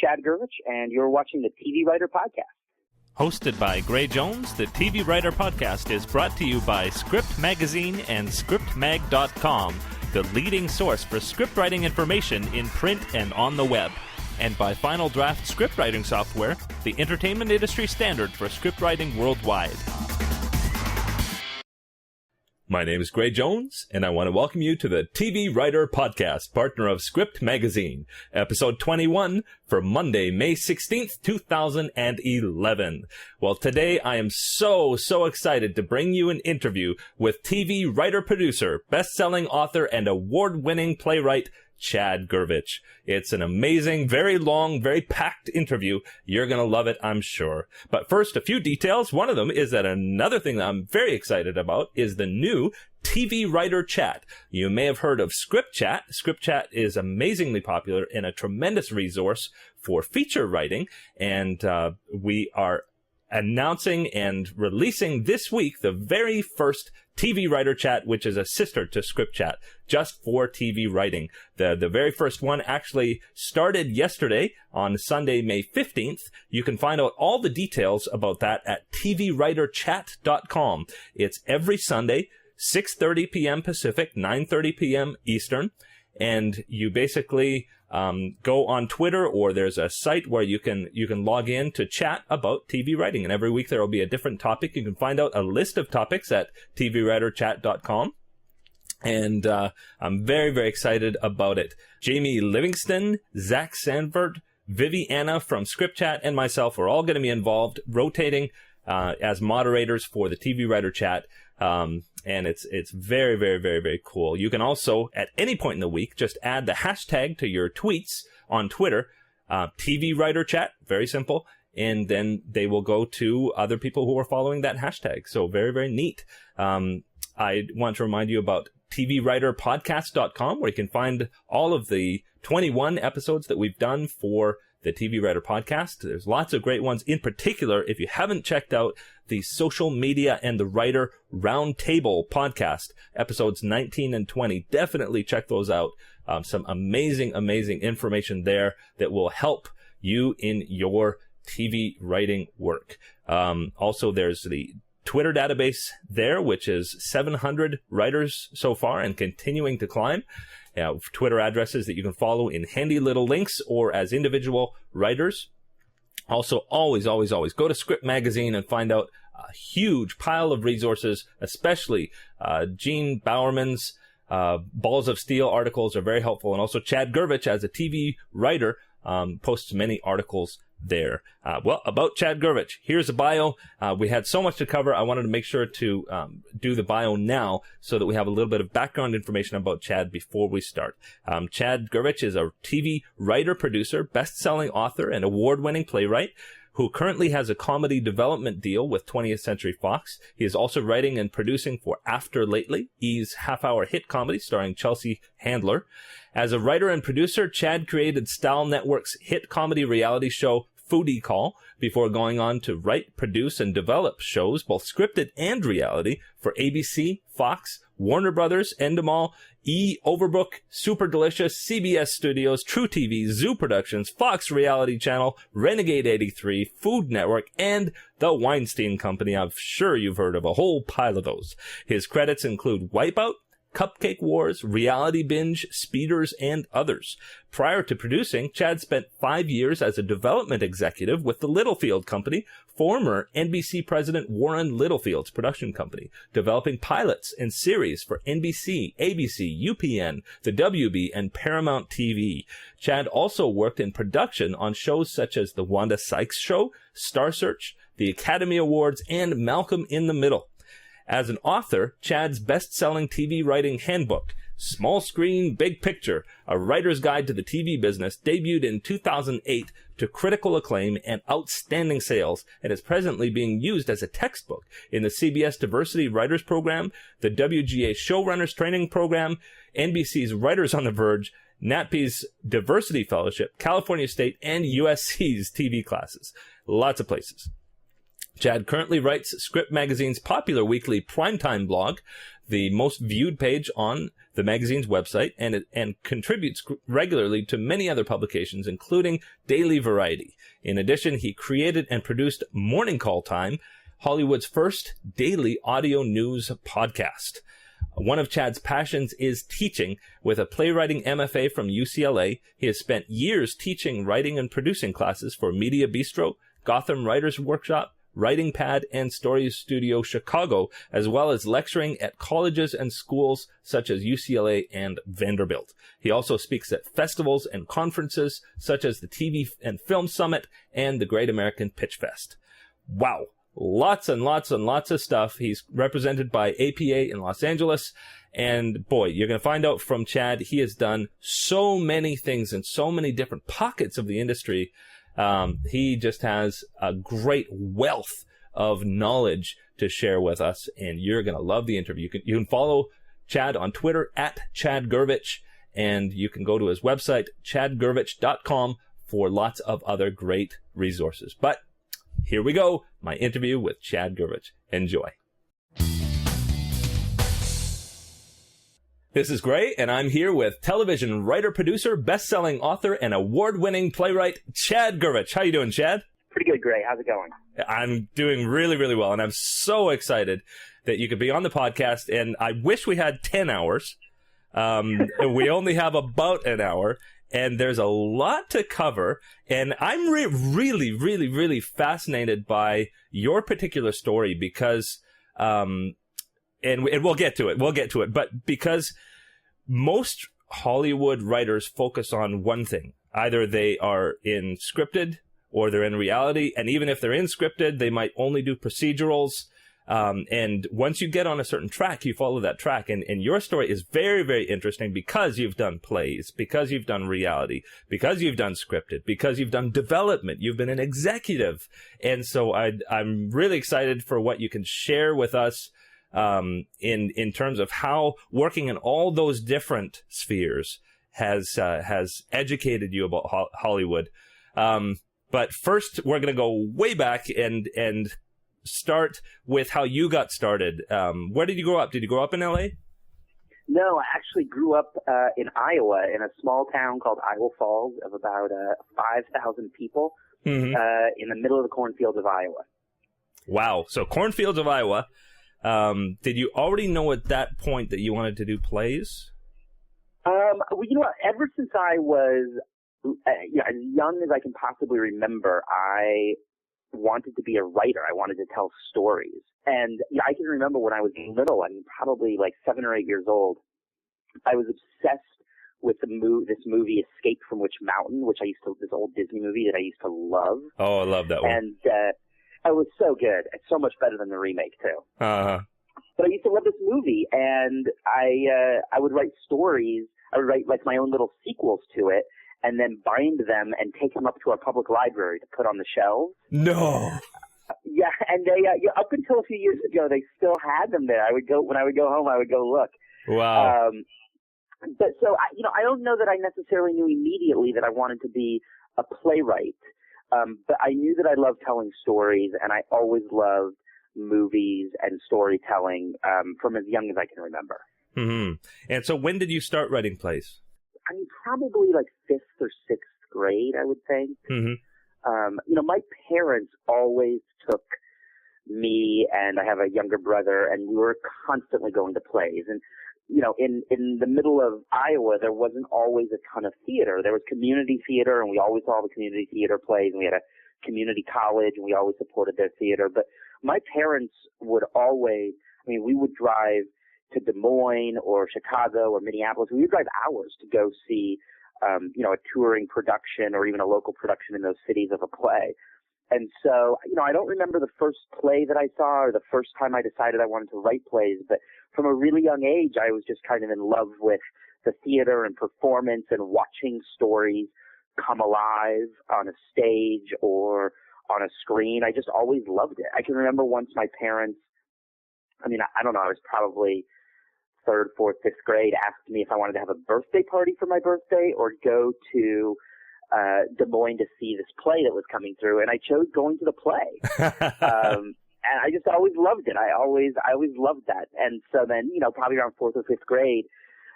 Chad Gurwitch, and you're watching the TV Writer Podcast. Hosted by Gray Jones, the TV Writer Podcast is brought to you by Script Magazine and ScriptMag.com, the leading source for script writing information in print and on the web, and by Final Draft script writing software, the entertainment industry standard for script writing worldwide. My name is Gray Jones, and I want to welcome you to the TV Writer Podcast, partner of Script Magazine, episode 21 for Monday, May 16th, 2011. Well, today I am so excited to bring you an interview with TV writer-producer, best-selling author, and award-winning playwright, Chad Gervich. It's an amazing, very long, very packed interview. You're going to love it, I'm sure. But first, a few details. One of them is that another thing that I'm very excited about is the new TV Writer Chat. You may have heard of Script Chat. Script Chat is amazingly popular and a tremendous resource for feature writing. And we are announcing and releasing this week the very first TV Writer Chat, which is a sister to Script Chat, just for TV writing. The very first one actually started yesterday on Sunday, May 15th. You can find out all the details about that at tvwriterchat.com. It's every Sunday, 6:30 p.m. Pacific, 9:30 p.m. Eastern, and you basically go on Twitter, or there's a site where you can log in to chat about TV writing. And every week there will be a different topic. You can find out a list of topics at tvwriterchat.com. And I'm very excited about it. Jamie Livingston, Zach Sandford, Viviana from Script Chat, and myself are all going to be involved, rotating as moderators for the TV Writer Chat. And it's very cool. You can also, at any point in the week, just add the hashtag to your tweets on Twitter, TV Writer Chat, very simple, and then they will go to other people who are following that hashtag. So very neat. I want to remind you about tvwriterpodcast.com, where you can find all of the 21 episodes that we've done for the TV Writer Podcast. There's lots of great ones. In particular, if you haven't checked out the Social Media and the Writer Roundtable podcast, episodes 19 and 20, definitely check those out. Some amazing information there that will help you in your TV writing work. Also, there's the Twitter database there, which is 700 writers so far and continuing to climb. Twitter addresses that you can follow in handy little links or as individual writers. Also, always go to Script Magazine and find out a huge pile of resources, especially Gene Bowerman's Balls of Steel articles are very helpful. And also Chad Gervich, as a TV writer, posts many articles there. Well, about Chad Gervich, here's a bio. We had so much to cover. I wanted to make sure to do the bio now so that we have a little bit of background information about Chad before we start. Chad Gervich is a TV writer, producer, best-selling author, and award-winning playwright who currently has a comedy development deal with 20th Century Fox. He is also writing and producing for After Lately, E's half-hour hit comedy starring Chelsea Handler. As a writer and producer, Chad created Style Network's hit comedy reality show Foodie Call before going on to write, produce, and develop shows, both scripted and reality, for ABC, Fox, Warner Brothers, Endemol, Overbook, Super Delicious, CBS Studios, True TV, Zoo Productions, Fox Reality Channel, Renegade 83, Food Network, and The Weinstein Company. I'm sure you've heard of a whole pile of those. His credits include Wipeout, Cupcake Wars, Reality Binge, Speeders, and others. Prior to producing, Chad spent 5 years as a development executive with the Littlefield Company, former NBC president Warren Littlefield's production company, developing pilots and series for NBC, ABC, UPN, the WB, and Paramount TV. Chad also worked in production on shows such as The Wanda Sykes Show, Star Search, the Academy Awards, and Malcolm in the Middle. As an author, Chad's best-selling TV writing handbook, Small Screen, Big Picture, A Writer's Guide to the TV Business, debuted in 2008 to critical acclaim and outstanding sales, and is presently being used as a textbook in the CBS Diversity Writers Program, the WGA Showrunners Training Program, NBC's Writers on the Verge, NATPE's Diversity Fellowship, California State, and USC's TV classes. Lots of places. Chad currently writes Script Magazine's popular weekly primetime blog, the most viewed page on the magazine's website, and contributes regularly to many other publications, including Daily Variety. In addition, he created and produced Morning Call Time, Hollywood's first daily audio news podcast. One of Chad's passions is teaching. With a playwriting MFA from UCLA, he has spent years teaching writing and producing classes for Media Bistro, Gotham Writers Workshop, Writing Pad, and Story Studio Chicago, as well as lecturing at colleges and schools such as UCLA and Vanderbilt. He also speaks at festivals and conferences such as the TV and Film Summit and the Great American Pitch Fest. Wow. Lots and lots and lots of stuff. He's represented by APA in Los Angeles. And boy, you're going to find out from Chad, he has done so many things in so many different pockets of the industry. He just has a great wealth of knowledge to share with us, and you're going to love the interview. You can follow Chad on Twitter at Chad Gurwitch, and you can go to his website, chadgurwitch.com, for lots of other great resources. But here we go, my interview with Chad Gervich. Enjoy. This is Gray, and I'm here with television writer, producer, best-selling author, and award-winning playwright, Chad Gervich. How you doing, Chad? Pretty good, Gray. How's it going? I'm doing really, really well, and I'm so excited that you could be on the podcast, and I wish we had 10 hours. We only have about an hour. And there's a lot to cover, and I'm really, really, really fascinated by your particular story because, and we'll get to it, but because most Hollywood writers focus on one thing. Either they are in scripted or they're in reality, and even if they're in scripted, they might only do procedurals. And once you get on a certain track, you follow that track. And your story is very, very interesting because you've done plays, because you've done reality, because you've done scripted, because you've done development. You've been an executive. And so I'm really excited for what you can share with us, in terms of how working in all those different spheres has educated you about Hollywood. But first, we're going to go way back and start with how you got started. Where did you grow up? Did you grow up in LA? No, I actually grew up in Iowa, in a small town called Iowa Falls of about 5,000 people, in the middle of the cornfields of Iowa. Wow. So cornfields of Iowa. Did you already know at that point that you wanted to do plays? Well, you know what? Ever since I was as young as I can possibly remember, I wanted to be a writer. I wanted to tell stories. And I can remember when I was little, probably like 7 or 8 years old, I was obsessed with this movie Escape from Witch Mountain, this old Disney movie that I used to love. Oh, I love that one. And it was so good. It's so much better than the remake too. Uh-huh. But I used to love this movie, and I would write stories. I would write like my own little sequels to it, and then bind them and take them up to our public library to put on the shelves. No. Yeah, and they up until a few years ago, they still had them there. When I would go home, I would go look. Wow. But so I don't know that I necessarily knew immediately that I wanted to be a playwright. But I knew that I loved telling stories, and I always loved movies and storytelling from as young as I can remember. Mm-hmm. And so when did you start writing plays? Probably like 5th or 6th grade, I would think. Mm-hmm. My parents always took me, and I have a younger brother, and we were constantly going to plays. And, in the middle of Iowa, there wasn't always a ton of theater. There was community theater, and we always saw the community theater plays, and we had a community college, and we always supported their theater. But my parents would always, we would drive to Des Moines or Chicago or Minneapolis. We would drive hours to go see, a touring production or even a local production in those cities of a play. And so, I don't remember the first play that I saw or the first time I decided I wanted to write plays, but from a really young age, I was just kind of in love with the theater and performance and watching stories come alive on a stage or on a screen. I just always loved it. I can remember once my parents, I don't know, I was probably 3rd, 4th, 5th grade, asked me if I wanted to have a birthday party for my birthday or go to Des Moines to see this play that was coming through, and I chose going to the play. And I just always loved it. I always loved that. And so then, probably around 4th or 5th grade,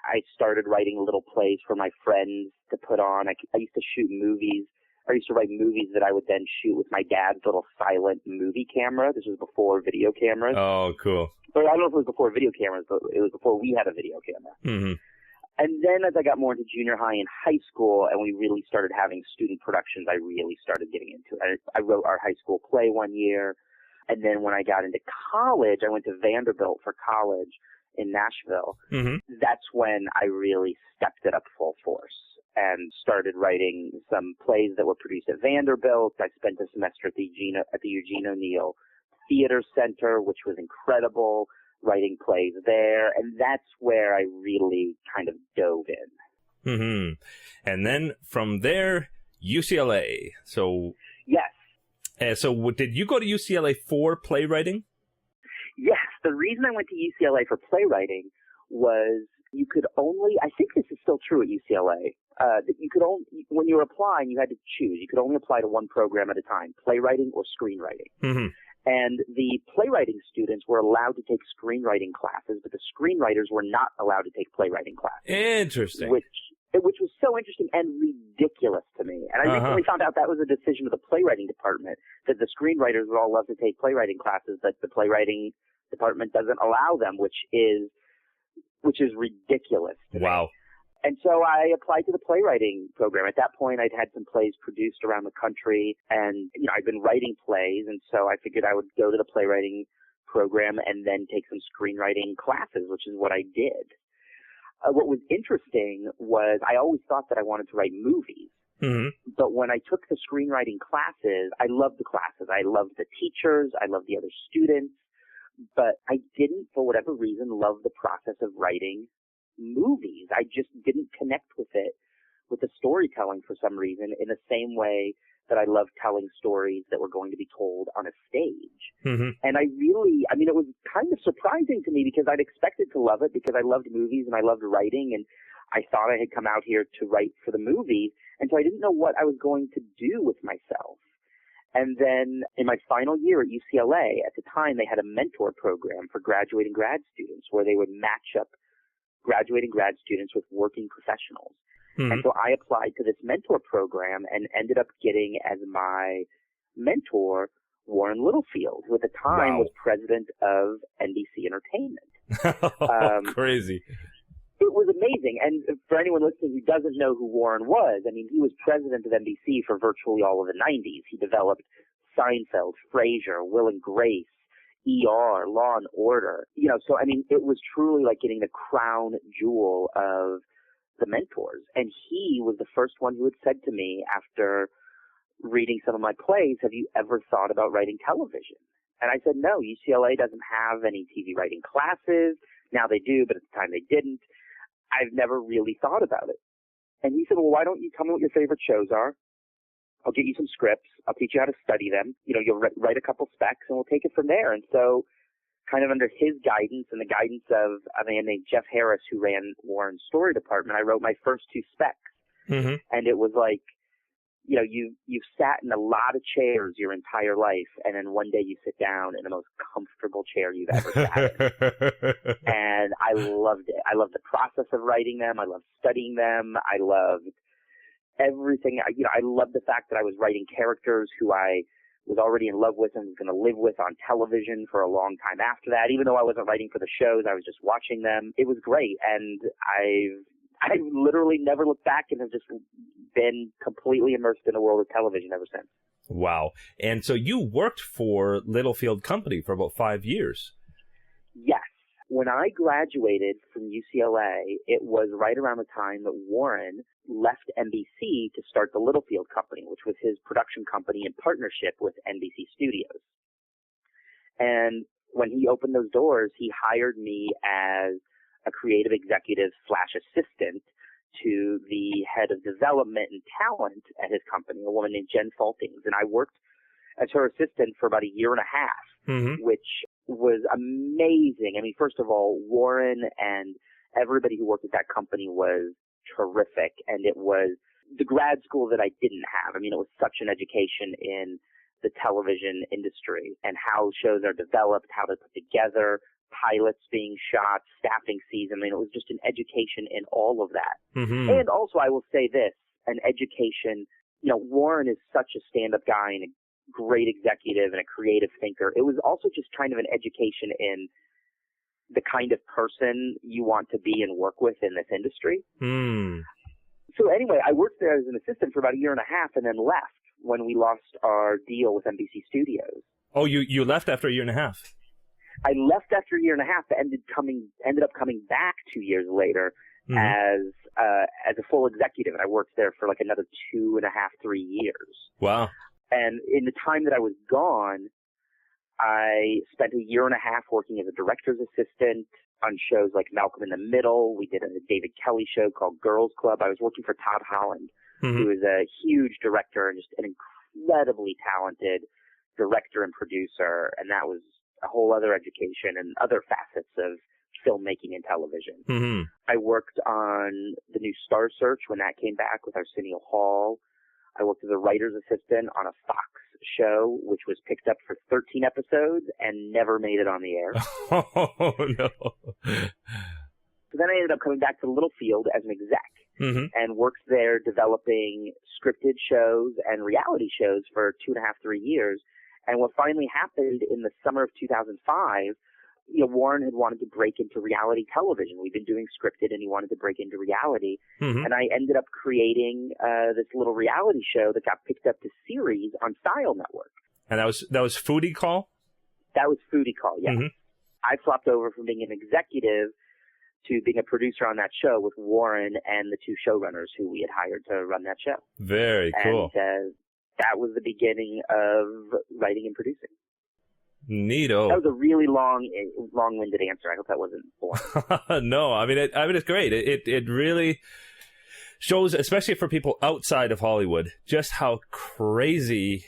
I started writing little plays for my friends to put on. I used to shoot movies. I used to write movies that I would then shoot with my dad's little silent movie camera. This was before video cameras. Oh, cool. But I don't know if it was before video cameras, but it was before we had a video camera. Mm-hmm. And then as I got more into junior high and high school, and we really started having student productions, I really started getting into it. I wrote our high school play one year. And then when I got into college, I went to Vanderbilt for college in Nashville. Mm-hmm. That's when I really stepped it up full force and started writing some plays that were produced at Vanderbilt. I spent a semester at the Eugene O'Neill Theater Center, which was incredible, writing plays there. And that's where I really kind of dove in. Mm-hmm. And then from there, UCLA. So yes. So did you go to UCLA for playwriting? Yes. The reason I went to UCLA for playwriting was you could only, I think this is still true at UCLA, that you could only, when you were applying, you had to choose. You could only apply to one program at a time, playwriting or screenwriting. Mm-hmm. And the playwriting students were allowed to take screenwriting classes, but the screenwriters were not allowed to take playwriting classes. Interesting. Which was so interesting and ridiculous to me. And I recently found out that was a decision of the playwriting department, that the screenwriters would all love to take playwriting classes, but the playwriting department doesn't allow them, which is ridiculous to wow. me. And so I applied to the playwriting program. At that point, I'd had some plays produced around the country, and I'd been writing plays, and so I figured I would go to the playwriting program and then take some screenwriting classes, which is what I did. What was interesting was I always thought that I wanted to write movies. Mm-hmm. But when I took the screenwriting classes, I loved the classes. I loved the teachers. I loved the other students. But I didn't, for whatever reason, love the process of writing movies. I just didn't connect with it, with the storytelling for some reason, in the same way that I loved telling stories that were going to be told on a stage. Mm-hmm. And it was kind of surprising to me because I'd expected to love it because I loved movies and I loved writing, and I thought I had come out here to write for the movies, and so I didn't know what I was going to do with myself. And then in my final year at UCLA, at the time, they had a mentor program for graduating grad students where they would match up graduating grad students with working professionals. Mm-hmm. And so I applied to this mentor program and ended up getting as my mentor Warren Littlefield, who at the time was president of NBC Entertainment. Crazy. It was amazing. And for anyone listening who doesn't know who Warren was, I mean, he was president of NBC for virtually all of the 90s. He developed Seinfeld, Frasier, Will and Grace, ER, Law and Order. So, I mean, it was truly like getting the crown jewel of the mentors. And he was the first one who had said to me after reading some of my plays, have you ever thought about writing television? And I said, no, UCLA doesn't have any TV writing classes. Now they do, but at the time they didn't. I've never really thought about it. And he said, well, why don't you tell me what your favorite shows are? I'll get you some scripts. I'll teach you how to study them. You'll write a couple specs and we'll take it from there. And so kind of under his guidance and the guidance of a man named Jeff Harris, who ran Warren's story department, I wrote my first 2 specs. Mm-hmm. And it was like, you've sat in a lot of chairs your entire life, and then one day you sit down in the most comfortable chair you've ever sat in. And I loved it. I loved the process of writing them. I loved studying them. I loved everything. I loved the fact that I was writing characters who I was already in love with and was going to live with on television for a long time after that. Even though I wasn't writing for the shows, I was just watching them. It was great. And I literally never looked back and have just been completely immersed in the world of television ever since. Wow. And so you worked for Littlefield Company for about 5 years. Yes. When I graduated from UCLA, it was right around the time that Warren left NBC to start the Littlefield Company, which was his production company in partnership with NBC Studios. And when he opened those doors, he hired me as a creative executive / assistant to the head of development and talent at his company, a woman named Jen Faltings. And I worked as her assistant for about a year and a half, mm-hmm. which was amazing. I mean, first of all, Warren and everybody who worked at that company was terrific. And it was the grad school that I didn't have. I mean, it was such an education in the television industry and how shows are developed, how they're put together, pilots being shot, staffing season. I mean, it was just an education in all of that. Mm-hmm. And also, I will say this, an education, Warren is such a stand-up guy and a great executive and a creative thinker. It was also just kind of an education in the kind of person you want to be and work with in this industry. Mm. So anyway, I worked there as an assistant for about a year and a half and then left when we lost our deal with NBC Studios. Oh, you left after a year and a half? I left after a year and a half, but ended up coming back 2 years later as a full executive, and I worked there for like another 2.5, 3 years. Wow. And in the time that I was gone, I spent a year and a half working as a director's assistant on shows like Malcolm in the Middle. We did a David Kelly show called Girls Club. I was working for Todd Holland, who is a huge director and just an incredibly talented director and producer, and that was a whole other education and other facets of filmmaking and television. Mm-hmm. I worked on the new Star Search when that came back with Arsenio Hall. I worked as a writer's assistant on a Fox show, which was picked up for 13 episodes and never made it on the air. Oh, no. So then I ended up coming back to Littlefield as an exec and worked there developing scripted shows and reality shows for 2.5, 3 years. And what finally happened in the summer of 2005, Warren had wanted to break into reality television. We've been doing scripted, and he wanted to break into reality. And I ended up creating this little reality show that got picked up to series on Style Network. And that was Foodie Call? That was Foodie Call, yes. I flopped over from being an executive to being a producer on that show with Warren and the two showrunners who we had hired to run that show. Very cool. And that was the beginning of writing and producing. Neato. That was a really long-winded answer. I hope that wasn't boring. No, I mean it's great. It really shows, especially for people outside of Hollywood, just how crazy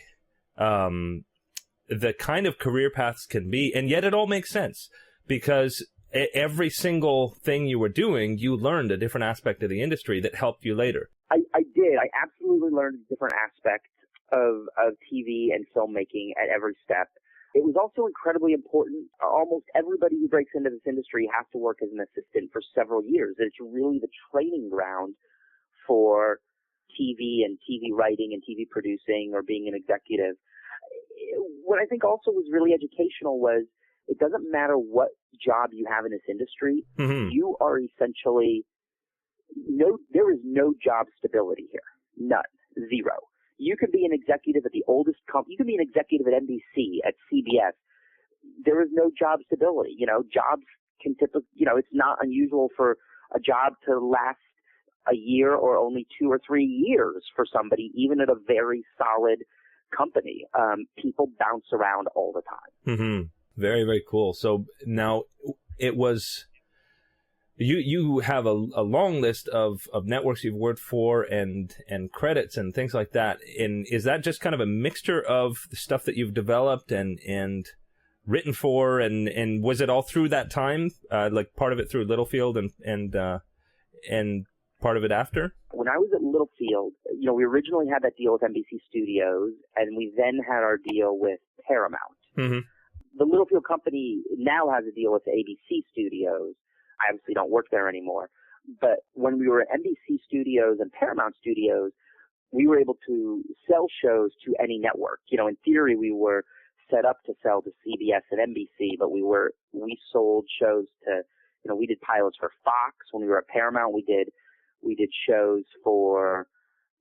the kind of career paths can be, and yet it all makes sense because every single thing you were doing, you learned a different aspect of the industry that helped you later. I did. I absolutely learned a different aspect of TV and filmmaking at every step. It was also incredibly important. Almost everybody who breaks into this industry has to work as an assistant for several years. It's really the training ground for TV and TV writing and TV producing or being an executive. What I think also was really educational was it doesn't matter what job you have in this industry. You are essentially there is no job stability here. None. Zero. You could be an executive at the oldest company. You could be an executive at NBC, at CBS. There is no job stability. Jobs can typically, it's not unusual for a job to last a year or only 2 or 3 years for somebody, even at a very solid company. People bounce around all the time. Very, very cool. So now it was... You have a long list of networks you've worked for and credits and things like that. And is that just kind of a mixture of the stuff that you've developed and written for? And was it all through that time, like part of it through Littlefield and part of it after? When I was at Littlefield, we originally had that deal with NBC Studios, and we then had our deal with Paramount. The Littlefield company now has a deal with ABC Studios. I obviously don't work there anymore. But when we were at NBC Studios and Paramount Studios, we were able to sell shows to any network. In theory, we were set up to sell to CBS and NBC, but we sold shows to, we did pilots for Fox. When we were at Paramount, we did shows for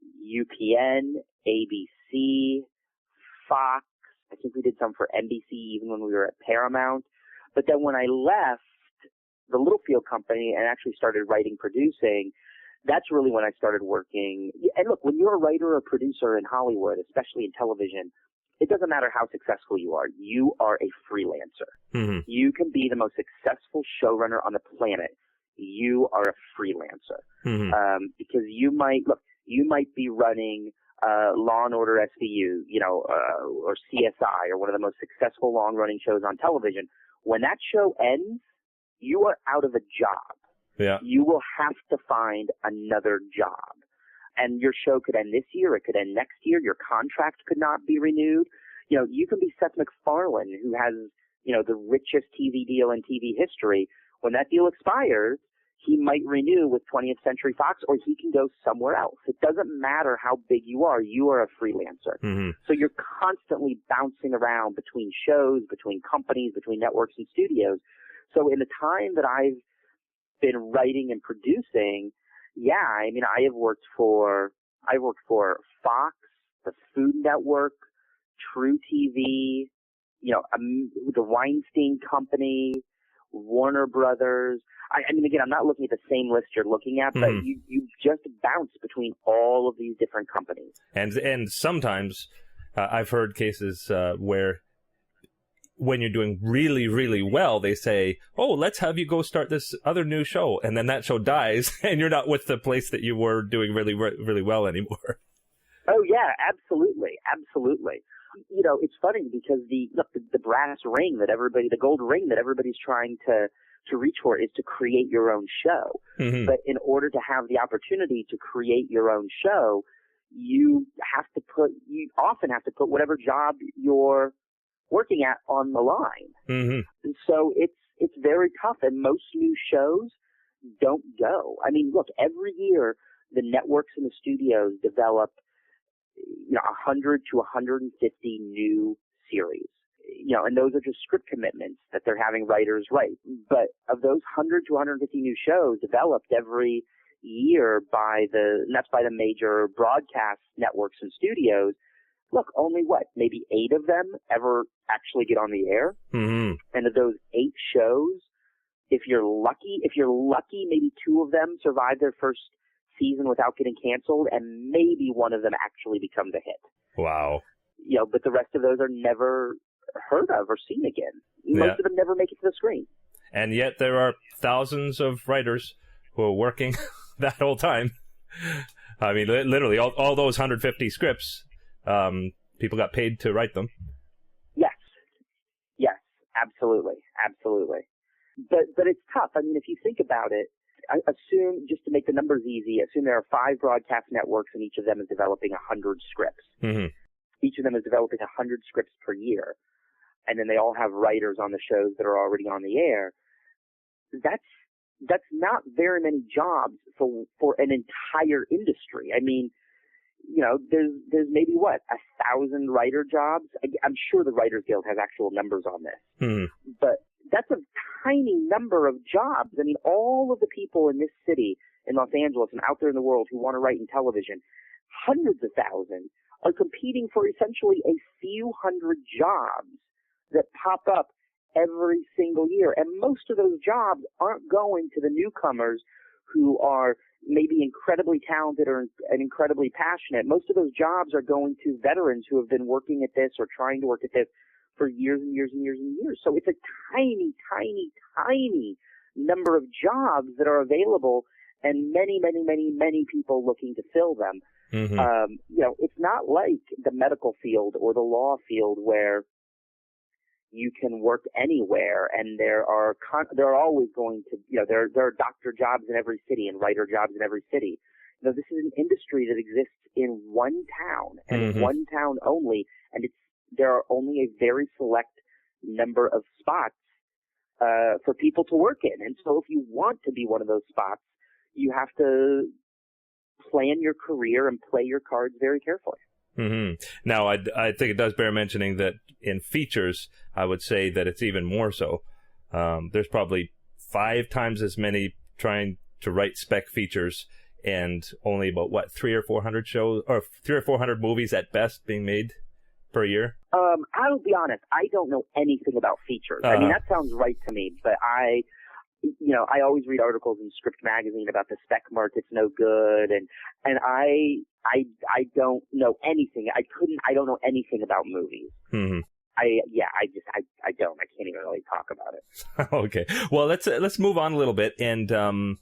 UPN, ABC, Fox. I think we did some for NBC even when we were at Paramount. But then when I left the Littlefield company and actually started writing, producing, that's really when I started working. And look, when you're a writer or producer in Hollywood, especially in television, it doesn't matter how successful you are a freelancer. You can be the most successful showrunner on the planet. You are a freelancer. Because you might be running Law and Order SVU, or CSI, or one of the most successful long-running shows on television. When that show ends, you are out of a job. Yeah. You will have to find another job. And your show could end this year. It could end next year. Your contract could not be renewed. You can be Seth MacFarlane, who has, the richest TV deal in TV history. When that deal expires, he might renew with 20th Century Fox, or he can go somewhere else. It doesn't matter how big you are a freelancer. Mm-hmm. So you're constantly bouncing around between shows, between companies, between networks and studios. So in the time that I've been writing and producing, I worked for Fox, the Food Network, True TV, the Weinstein Company, Warner Brothers. Again, I'm not looking at the same list you're looking at, but you just bounce between all of these different companies. And sometimes I've heard cases where when you're doing really, really well, they say, oh, let's have you go start this other new show. And then that show dies and you're not with the place that you were doing really, really well anymore. Oh, yeah, absolutely. Absolutely. It's funny because the brass ring the gold ring that everybody's trying to reach for is to create your own show. Mm-hmm. But in order to have the opportunity to create your own show, you often have to put whatever job you're working at on the line. Mm-hmm. And so it's very tough, and most new shows don't go. Look, every year the networks and the studios develop 100 to 150 new series. And those are just script commitments that they're having writers write. But of those 100 to 150 new shows developed every year by the major broadcast networks and studios, look, only maybe 8 of them ever actually get on the air. Mm-hmm. And of those 8 shows, if you're lucky, maybe 2 of them survive their first season without getting canceled, and maybe one of them actually becomes a hit. Wow. But the rest of those are never heard of or seen again. Most of them never make it to the screen. And yet there are thousands of writers who are working that whole time. Literally, all those 150 scripts, people got paid to write them. Yes, absolutely. But it's tough. If you think about it, assume, just to make the numbers easy, assume there are 5 broadcast networks and each of them is developing 100 scripts. Mm-hmm. Each of them is developing 100 scripts per year. And then they all have writers on the shows that are already on the air. That's not very many jobs for an entire industry. There's maybe 1,000 writer jobs. I'm sure the Writers Guild has actual numbers on this. Mm-hmm. But that's a tiny number of jobs. All of the people in this city, in Los Angeles and out there in the world who want to write in television, hundreds of thousands, are competing for essentially a few hundred jobs that pop up every single year. And most of those jobs aren't going to the newcomers who are maybe incredibly talented and incredibly passionate. Most of those jobs are going to veterans who have been working at this or trying to work at this for years and years and years and years. So it's a tiny, tiny, tiny number of jobs that are available, and many, many, many, many people looking to fill them. Mm-hmm. It's not like the medical field or the law field where you can work anywhere, and there are always going to, there are doctor jobs in every city and writer jobs in every city. This is an industry that exists in one town and Mm-hmm. one town only, and there are only a very select number of spots for people to work in. And so if you want to be one of those spots, you have to plan your career and play your cards very carefully. Mm-hmm. Now, I think it does bear mentioning that in features, I would say that it's even more so. There's probably 5 times as many trying to write spec features, and only about 300 or 400 shows, or 300 or 400 movies at best being made per year. I'll be honest, I don't know anything about features. That sounds right to me, but I always read articles in Script magazine about the spec market's no good, and I don't know anything. I don't know anything about movies. Mm-hmm. I don't. I can't even really talk about it. Okay. Well, let's move on a little bit, and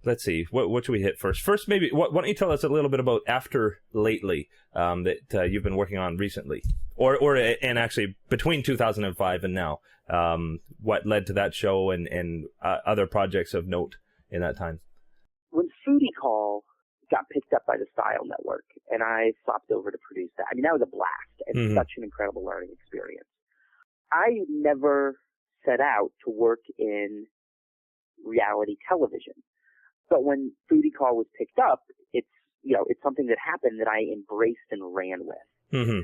let's see. What should we hit first? First, maybe why don't you tell us a little bit about After Lately that you've been working on recently, and actually between 2005 and now. What led to that show and other projects of note in that time? When Foodie Call got picked up by the Style Network, and I swapped over to produce that. That was a blast. and such an incredible learning experience. I never set out to work in reality television. But when Foodie Call was picked up, it's something that happened that I embraced and ran with. Mm-hmm.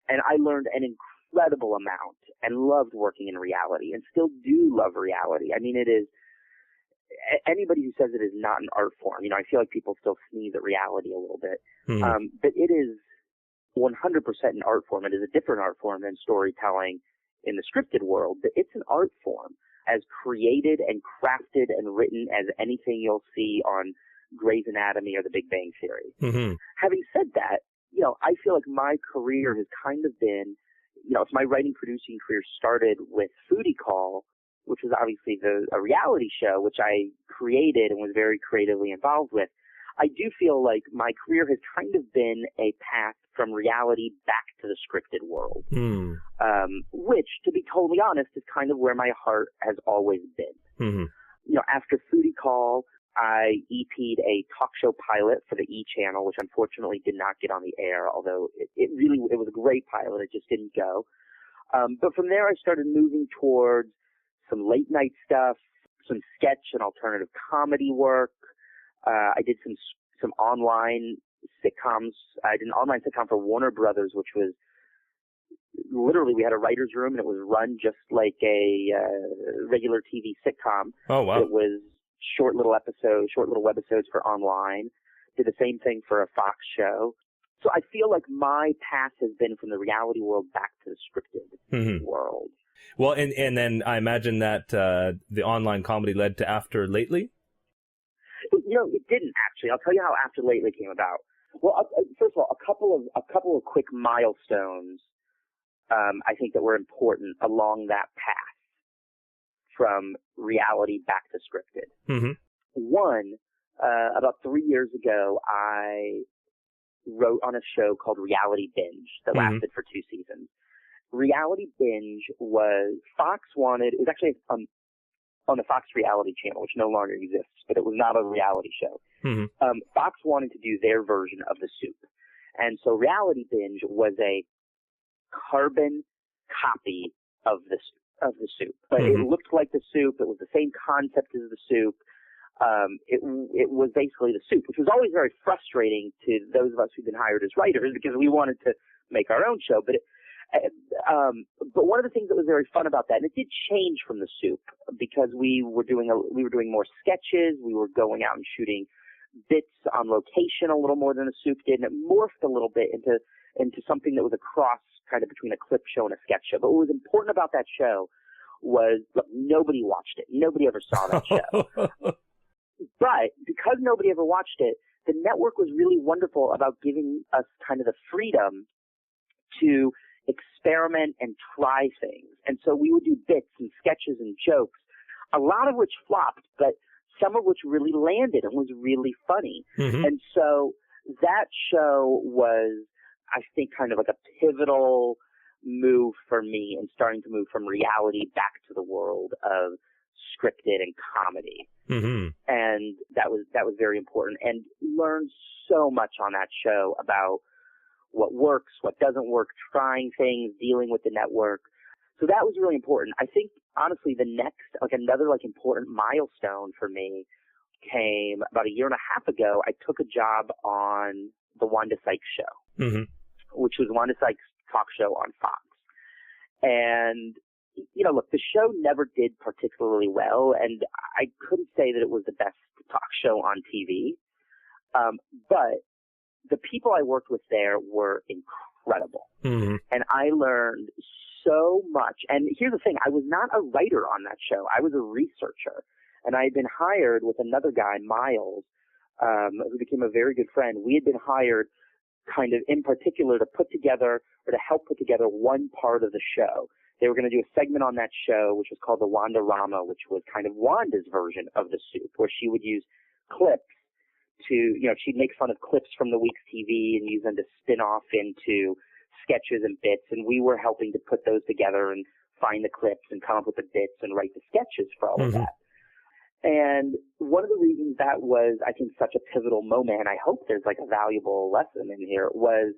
And I learned an incredible amount and loved working in reality and still do love reality. I mean, it is, anybody who says it is not an art form, I feel like people still sneeze at reality a little bit. Mm-hmm. But it is 100% an art form. It is a different art form than storytelling in the scripted world, but it's an art form as created and crafted and written as anything you'll see on Grey's Anatomy or The Big Bang Theory. Mm-hmm. Having said that, I feel like my career has kind of been, if my writing producing career started with Foodie Call, which was obviously a reality show, which I created and was very creatively involved with, I do feel like my career has kind of been a path from reality back to the scripted world, which, to be totally honest, is kind of where my heart has always been. Mm-hmm. After Foodie Call, I EP'd a talk show pilot for the E! Channel, which unfortunately did not get on the air, although it was a great pilot. It just didn't go. But from there, I started moving towards some late night stuff, some sketch and alternative comedy work. I did some online sitcoms. I did an online sitcom for Warner Brothers, which was literally, we had a writer's room and it was run just like a regular TV sitcom. Oh, wow. It was short little webisodes for online. Did the same thing for a Fox show. So I feel like my path has been from the reality world back to the scripted world. Well, and then I imagine that the online comedy led to After Lately? It didn't actually. I'll tell you how After Lately came about. Well, first of all, a couple of quick milestones, I think that were important along that path from reality back to scripted. Mm-hmm. One, about 3 years ago, I wrote on a show called Reality Binge that lasted for 2 seasons. Reality Binge was it was actually on the Fox reality channel, which no longer exists, but it was not a reality show. Mm-hmm. Fox wanted to do their version of The Soup. And so Reality Binge was a carbon copy of the Soup. But it looked like The Soup. It was the same concept as The Soup. It was basically The Soup, which was always very frustrating to those of us who've been hired as writers because we wanted to make our own show. But one of the things that was very fun about that, and it did change from The Soup because we were doing more sketches. We were going out and shooting bits on location a little more than The Soup did, and it morphed a little bit into something that was a cross kind of between a clip show and a sketch show. But what was important about that show was, look, nobody watched it. Nobody ever saw that show. But because nobody ever watched it, the network was really wonderful about giving us kind of the freedom to experiment and try things. And so we would do bits and sketches and jokes, a lot of which flopped, but some of which really landed and was really funny. Mm-hmm. And so that show was, I think, kind of like a pivotal move for me in starting to move from reality back to the world of scripted and comedy. Mm-hmm. And that was very important, and learned so much on that show about what works, what doesn't work, trying things, dealing with the network. So that was really important. I think, honestly, the next, another important milestone for me came about a year and a half ago. I took a job on the Wanda Sykes show, which was Wanda Sykes' talk show on Fox. And, look, the show never did particularly well, and I couldn't say that it was the best talk show on TV. But the people I worked with there were incredible. Mm-hmm. And I learned so much. And here's the thing. I was not a writer on that show. I was a researcher. And I had been hired with another guy, Miles, who became a very good friend. We had been hired kind of in particular to put together or to help put together one part of the show. They were going to do a segment on that show, which was called the Wanda-Rama, which was kind of Wanda's version of The Soup, where she would use clips to, she'd make fun of clips from the week's TV and use them to spin off into sketches and bits. And we were helping to put those together and find the clips and come up with the bits and write the sketches for all of that. And one of the reasons that was, I think, such a pivotal moment, and I hope there's a valuable lesson in here, was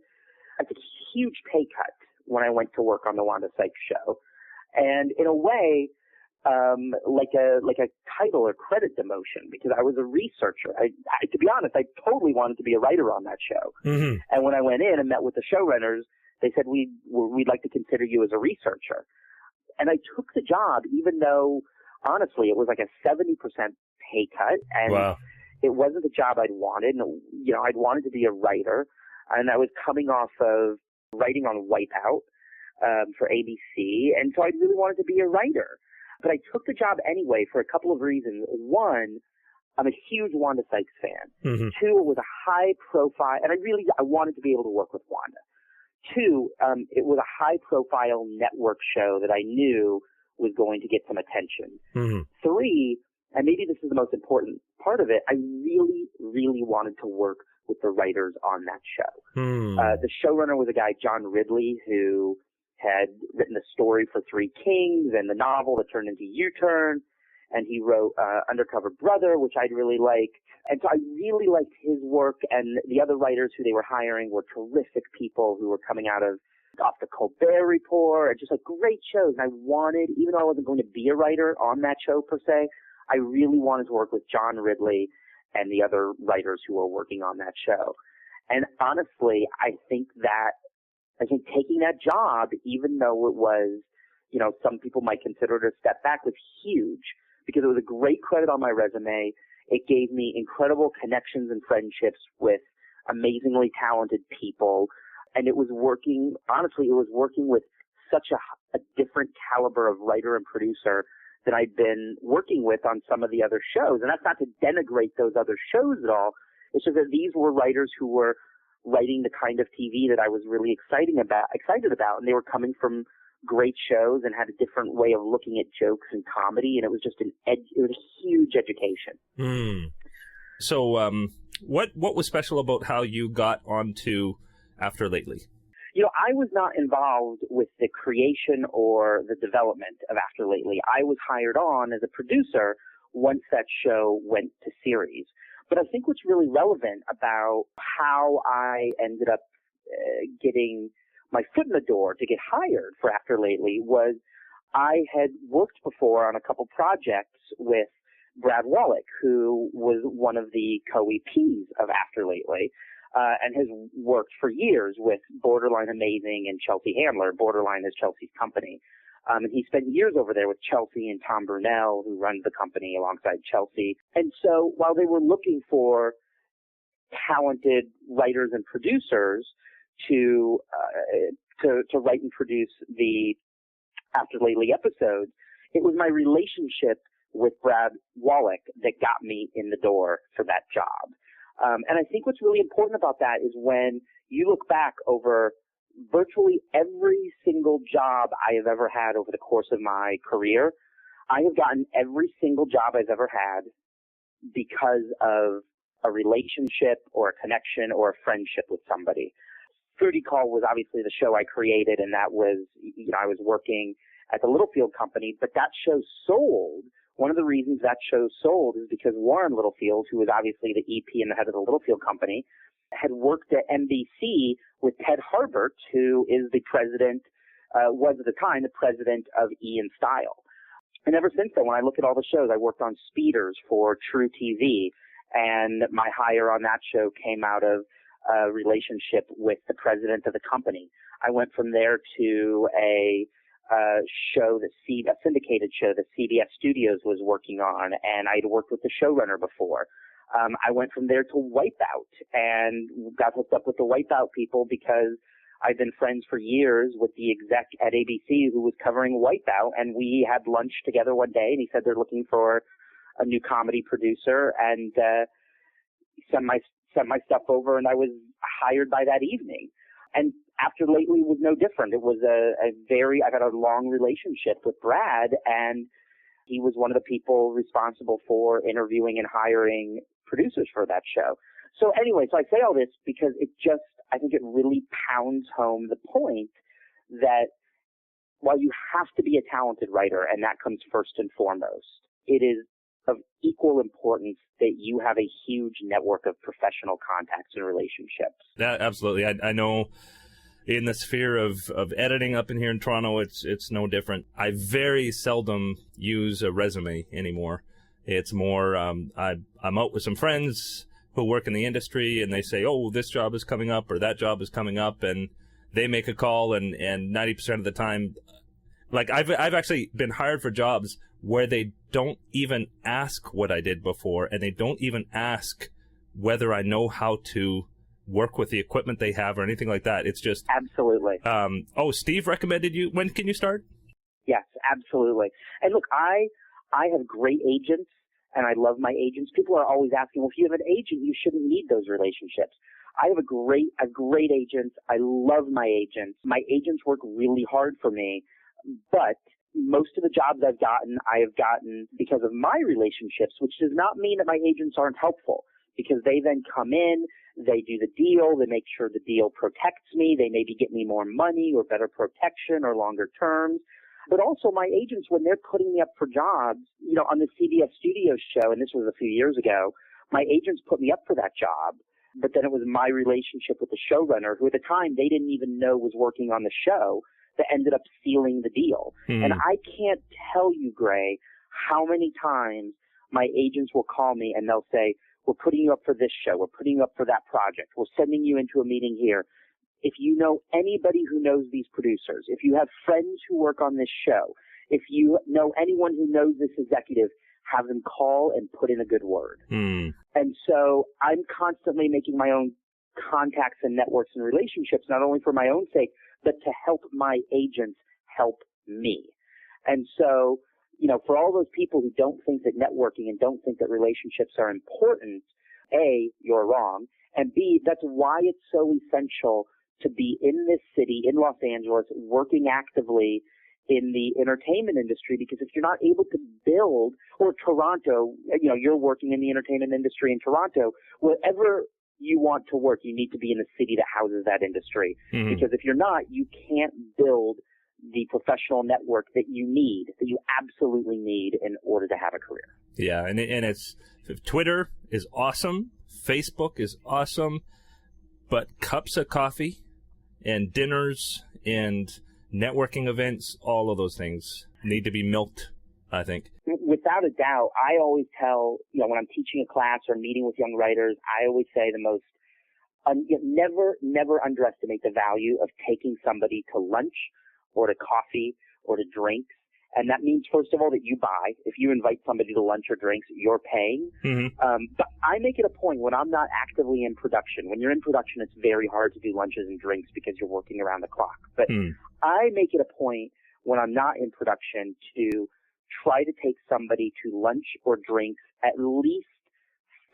I took a huge pay cut when I went to work on the Wanda Sykes show. And in a way, like a title or credit demotion, because I was a researcher. To be honest, I totally wanted to be a writer on that show. Mm-hmm. And when I went in and met with the showrunners, they said, we'd like to consider you as a researcher. And I took the job, even though, honestly, it was like a 70% pay cut. And wow. It wasn't the job I'd wanted. You know, I'd wanted to be a writer. And I was coming off of writing on Wipeout for ABC. And so I really wanted to be a writer. But I took the job anyway for a couple of reasons. One, I'm a huge Wanda Sykes fan. Mm-hmm. Two, it was a high profile, and I wanted to be able to work with Wanda. Two, it was a high profile network show that I knew was going to get some attention. Mm-hmm. Three, and maybe this is the most important part of it, I really, really wanted to work with the writers on that show. Mm. The showrunner was a guy, John Ridley, who had written the story for Three Kings and the novel that turned into U-Turn, and he wrote Undercover Brother, which I'd really liked. And so I really liked his work, and the other writers who they were hiring were terrific people who were coming off the Colbert Report, and just like great shows. And I wanted, even though I wasn't going to be a writer on that show per se, I really wanted to work with John Ridley and the other writers who were working on that show. And honestly, I think taking that job, even though it was, you know, some people might consider it a step back, was huge because it was a great credit on my resume. It gave me incredible connections and friendships with amazingly talented people. And it was working with such a different caliber of writer and producer than I'd been working with on some of the other shows. And that's not to denigrate those other shows at all. It's just that these were writers who were writing the kind of TV that I was really excited about. And they were coming from great shows and had a different way of looking at jokes and comedy. And it was just it was a huge education. Mm. So, what was special about how you got onto After Lately? You know, I was not involved with the creation or the development of After Lately. I was hired on as a producer once that show went to series. But I think what's really relevant about how I ended up getting my foot in the door to get hired for After Lately was I had worked before on a couple projects with Brad Wallach, who was one of the co-EPs of After Lately. And has worked for years with Borderline Amazing and Chelsea Handler. Borderline is Chelsea's company. And he spent years over there with Chelsea and Tom Brunel, who runs the company alongside Chelsea. And so while they were looking for talented writers and producers to write and produce the After Lately episodes, it was my relationship with Brad Wallach that got me in the door for that job. And I think what's really important about that is when you look back over virtually every single job I have ever had over the course of my career, I have gotten every single job I've ever had because of a relationship or a connection or a friendship with somebody. Fruity Call was obviously the show I created, and that was, you know, I was working at the Littlefield company, but that show sold. One of the reasons that show sold is because Warren Littlefield, who was obviously the EP and the head of the Littlefield company, had worked at NBC with Ted Harbert, who is the president, was at the time the president of E! in Style. And ever since then, when I look at all the shows, I worked on Speeders for True TV, and my hire on that show came out of a relationship with the president of the company. I went from there to a syndicated show that CBS Studios was working on, and I'd worked with the showrunner before. I went from there to Wipeout and got hooked up with the Wipeout people because I've been friends for years with the exec at ABC who was covering Wipeout, and we had lunch together one day, and he said they're looking for a new comedy producer, and sent my stuff over, and I was hired by that evening. And After Lately was no different. It was I've had a long relationship with Brad, and he was one of the people responsible for interviewing and hiring producers for that show. So anyway, so I say all this because I think it really pounds home the point that while you have to be a talented writer, and that comes first and foremost, it is of equal importance that you have a huge network of professional contacts and relationships. Yeah, absolutely. I know in the sphere of editing up in here in Toronto, it's no different. I very seldom use a resume anymore. It's more, I'm out with some friends who work in the industry, and they say, oh, this job is coming up, or that job is coming up, and they make a call, and 90% of the time, like, I've actually been hired for jobs where they don't even ask what I did before, and they don't even ask whether I know how to work with the equipment they have or anything like that. It's just... Absolutely. Oh, Steve recommended you. When can you start? Yes, absolutely. And look, I have great agents, and I love my agents. People are always asking, well, if you have an agent, you shouldn't need those relationships. I have a great agent. I love my agents. My agents work really hard for me, but most of the jobs I have gotten because of my relationships, which does not mean that my agents aren't helpful, because they then come in, they do the deal, they make sure the deal protects me, they maybe get me more money or better protection or longer terms. But also my agents, when they're putting me up for jobs, you know, on the CBS Studios show, and this was a few years ago, my agents put me up for that job, but then it was my relationship with the showrunner, who at the time they didn't even know was working on the show, that ended up sealing the deal. And I can't tell you, Gray, how many times my agents will call me and they'll say, we're putting you up for this show, we're putting you up for that project, we're sending you into a meeting here. If you know anybody who knows these producers, if you have friends who work on this show, if you know anyone who knows this executive, have them call and put in a good word. And so I'm constantly making my own contacts and networks and relationships, not only for my own sake, but to help my agents help me. And so, you know, for all those people who don't think that networking and don't think that relationships are important, A, you're wrong, and B, that's why it's so essential to be in this city, in Los Angeles, working actively in the entertainment industry, because if you're not able to build, or Toronto, you know, you're working in the entertainment industry in Toronto, wherever you want to work, you need to be in a city that houses that industry. Because if you're not, you can't build the professional network that you absolutely need in order to have a career. Yeah, and it's, Twitter is awesome, Facebook is awesome, but cups of coffee and dinners and networking events, all of those things need to be milked, I think. Without a doubt, I always tell, you know, when I'm teaching a class or meeting with young writers, I always say never underestimate the value of taking somebody to lunch or to coffee or to drinks. And that means, first of all, that you buy. If you invite somebody to lunch or drinks, you're paying. But I make it a point when I'm not actively in production. When you're in production, it's very hard to do lunches and drinks because you're working around the clock. But I make it a point when I'm not in production to try to take somebody to lunch or drinks at least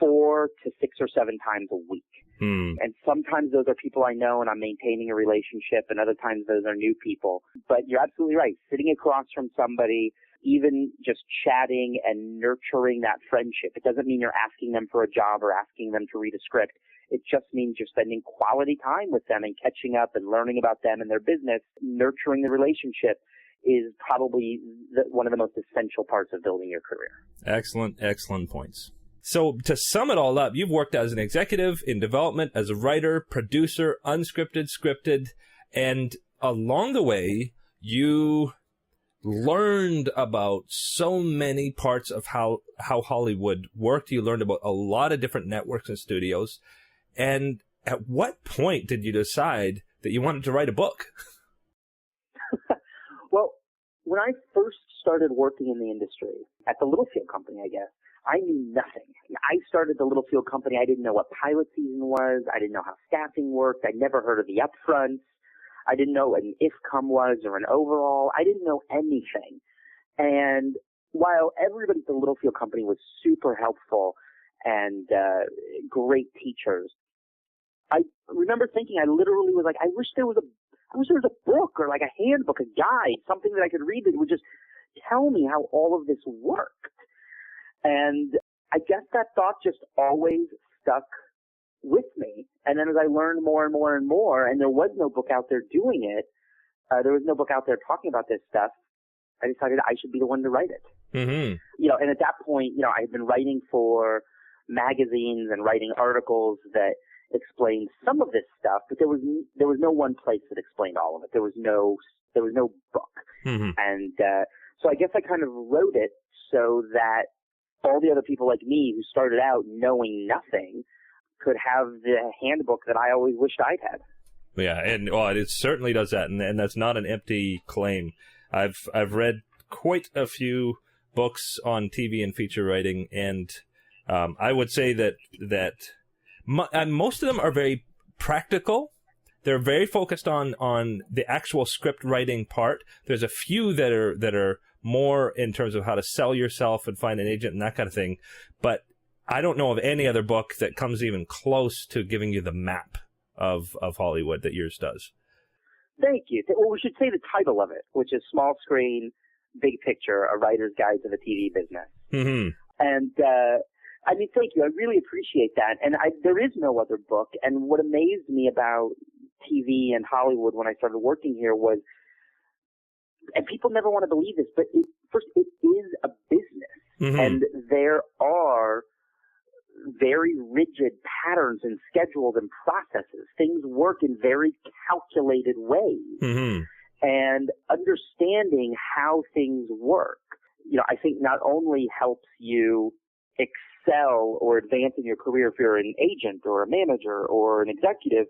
4 to 6 or 7 times a week. And sometimes those are people I know and I'm maintaining a relationship, and other times those are new people. But you're absolutely right. Sitting across from somebody, even just chatting and nurturing that friendship, it doesn't mean you're asking them for a job or asking them to read a script. It just means you're spending quality time with them and catching up and learning about them and their business. Nurturing the relationship is probably one of the most essential parts of building your career. Excellent points. So to sum it all up, you've worked as an executive in development, as a writer, producer, unscripted, scripted, and along the way, you learned about so many parts of how Hollywood worked. You learned about a lot of different networks and studios. And at what point did you decide that you wanted to write a book? Well, when I first started working in the industry, at the Littlefield company, I guess, I knew nothing. I started the Littlefield company. I didn't know what pilot season was. I didn't know how staffing worked. I'd never heard of the upfronts. I didn't know what an IFCOM was or an overall. I didn't know anything. And while everybody at the Littlefield company was super helpful and great teachers, I remember thinking, I literally was like, I wish there was a book or like a handbook, a guide, something that I could read that would just tell me how all of this worked. And I guess that thought just always stuck with me. And then as I learned more and more and more, and there was no book out there doing it, there was no book out there talking about this stuff, I decided I should be the one to write it. You know, and at that point, you know, I had been writing for magazines and writing articles that explained some of this stuff, but there was no one place that explained all of it. There was no book. Mm-hmm. And so I guess I kind of wrote it so that all the other people like me who started out knowing nothing could have the handbook that I always wished I'd had. Yeah, and it certainly does that, and that's not an empty claim. I've read quite a few books on TV and feature writing, and I would say that most of them are very practical. They're very focused on the actual script writing part. There's a few that are more in terms of how to sell yourself and find an agent and that kind of thing. But I don't know of any other book that comes even close to giving you the map of Hollywood that yours does. Thank you. Well, we should say the title of it, which is Small Screen, Big Picture, A Writer's Guide to the TV Business. Mm-hmm. And, I mean, thank you. I really appreciate that. And there is no other book. And what amazed me about TV and Hollywood when I started working here was, and people never want to believe this, but first, it is a business. Mm-hmm. And there are very rigid patterns and schedules and processes. Things work in very calculated ways. Mm-hmm. And understanding how things work, I think not only helps you excel or advance in your career if you're an agent or a manager or an executive,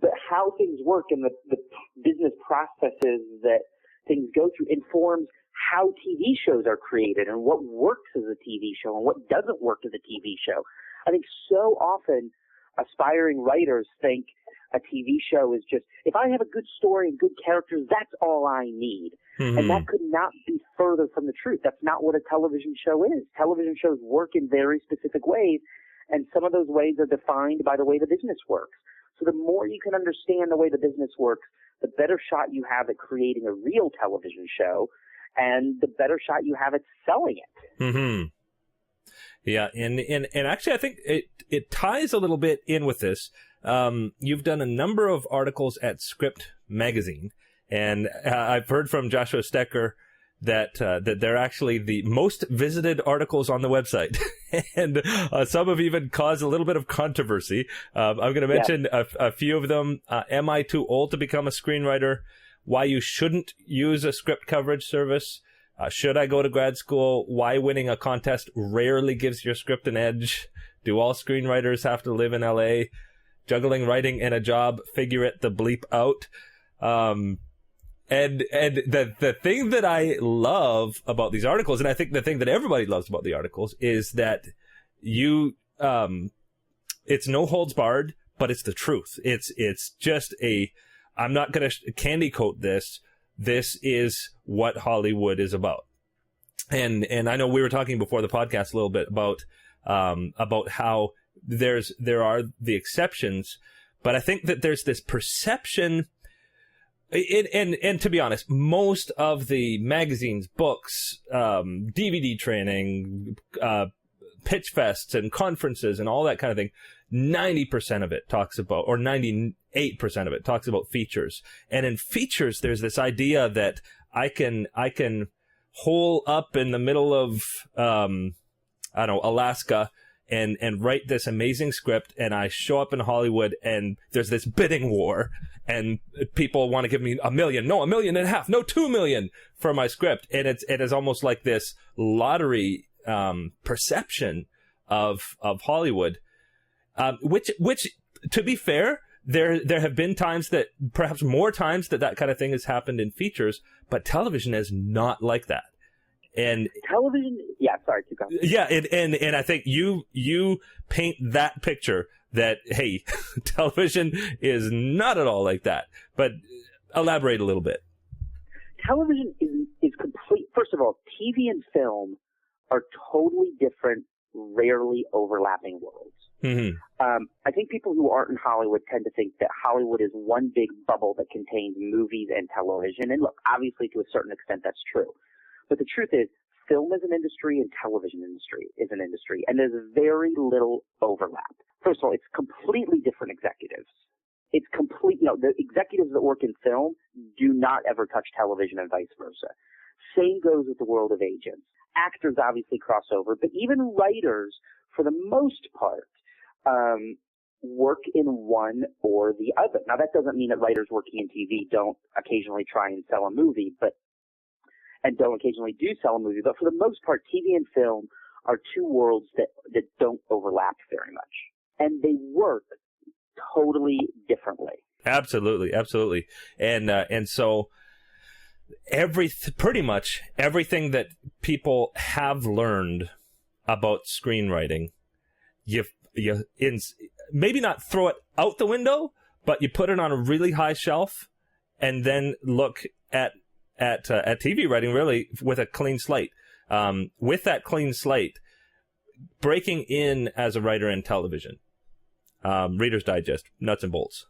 but how things work and the business processes that things go through informs how TV shows are created and what works as a TV show and what doesn't work as a TV show. I think so often aspiring writers think a TV show is just, if I have a good story and good characters, that's all I need. Mm-hmm. And that could not be further from the truth. That's not what a television show is. Television shows work in very specific ways, and some of those ways are defined by the way the business works. So the more you can understand the way the business works, the better shot you have at creating a real television show, and the better shot you have at selling it. Mm-hmm. Yeah, and actually I think it ties a little bit in with this. You've done a number of articles at Script Magazine, and I've heard from Joshua Stecker that they're actually the most visited articles on the website, and some have even caused a little bit of controversy. I'm going to mention a few of them. Am I too old to become a screenwriter? Why you shouldn't use a script coverage service? Should I go to grad school? Why winning a contest rarely gives your script an edge? Do all screenwriters have to live in LA? Juggling writing and a job, figure it the bleep out. And the thing that I love about these articles, and I think the thing that everybody loves about the articles, is that you, it's no holds barred, but it's the truth. It's just I'm not going to candy coat this. This is what Hollywood is about. And I know we were talking before the podcast a little bit about how there are the exceptions, but I think that there's this perception. And to be honest, most of the magazines, books, DVD training, pitch fests and conferences and all that kind of thing, 90% of it talks about, or 98% of it talks about features. And in features, there's this idea that I can hole up in the middle of, Alaska and write this amazing script, and I show up in Hollywood and there's this bidding war and people want to give me $1 million, no, $1.5 million, no, $2 million for my script. And it is almost like this lottery, perception of Hollywood, which to be fair, there have been times that, perhaps more times, that kind of thing has happened in features, but television is not like that. And television, sorry, keep going. Yeah, and I think you paint that picture that, hey, television is not at all like that. But elaborate a little bit. Television is complete. First of all, TV and film are totally different, rarely overlapping worlds. Mm-hmm. I think people who aren't in Hollywood tend to think that Hollywood is one big bubble that contains movies and television. And look, obviously to a certain extent that's true. But the truth is, film is an industry and television industry is an industry, and there's very little overlap. First of all, it's completely different executives. It's the executives that work in film do not ever touch television and vice versa. Same goes with the world of agents. Actors obviously cross over, but even writers, for the most part, work in one or the other. Now, that doesn't mean that writers working in TV don't occasionally try and sell a movie, and don't occasionally do sell a movie. But for the most part, TV and film are two worlds that don't overlap very much. And they work totally differently. Absolutely, absolutely. And so pretty much everything that people have learned about screenwriting, you maybe not throw it out the window, but you put it on a really high shelf and then look at TV writing really with a clean slate. With that clean slate, breaking in as a writer in television, Reader's Digest, nuts and bolts.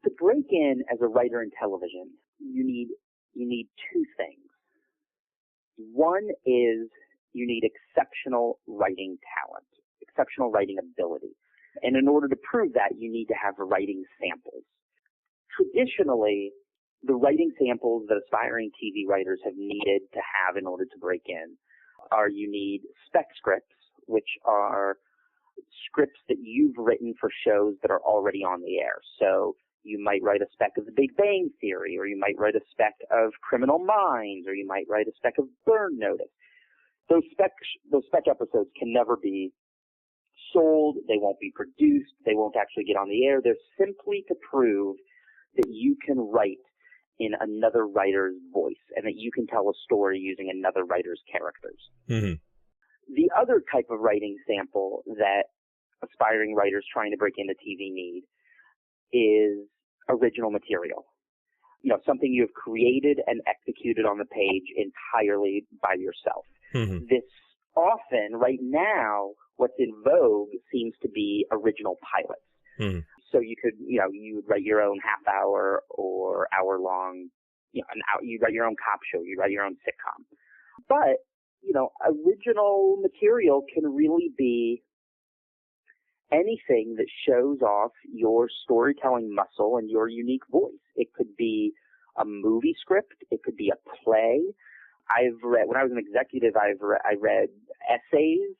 To break in as a writer in television, you need two things. One is you need exceptional writing talent, exceptional writing ability. And in order to prove that, you need to have writing samples. Traditionally, the writing samples that aspiring TV writers have needed to have in order to break in are you need spec scripts, which are scripts that you've written for shows that are already on the air. So you might write a spec of The Big Bang Theory, or you might write a spec of Criminal Minds, or you might write a spec of Burn Notice. Those spec episodes can never be sold. They won't be produced. They won't actually get on the air. They're simply to prove that you can write in another writer's voice and that you can tell a story using another writer's characters. Mm-hmm. The other type of writing sample that aspiring writers trying to break into TV need is original material. Something you have created and executed on the page entirely by yourself. Mm-hmm. This often, right now, what's in vogue seems to be original pilots. Mm-hmm. So you could, you would write your own half-hour or hour-long, you'd write your own cop show, you'd write your own sitcom. But, original material can really be anything that shows off your storytelling muscle and your unique voice. It could be a movie script. It could be a play. When I was an executive, I read essays.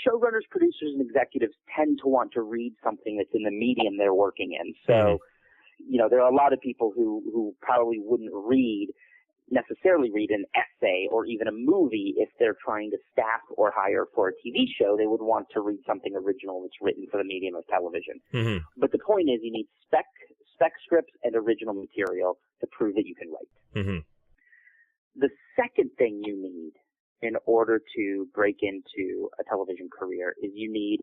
Showrunners, producers, and executives tend to want to read something that's in the medium they're working in. So, there are a lot of people who probably wouldn't necessarily read an essay or even a movie if they're trying to staff or hire for a TV show. They would want to read something original that's written for the medium of television. Mm-hmm. But the point is you need spec scripts and original material to prove that you can write. Mm-hmm. The second thing you need in order to break into a television career is you need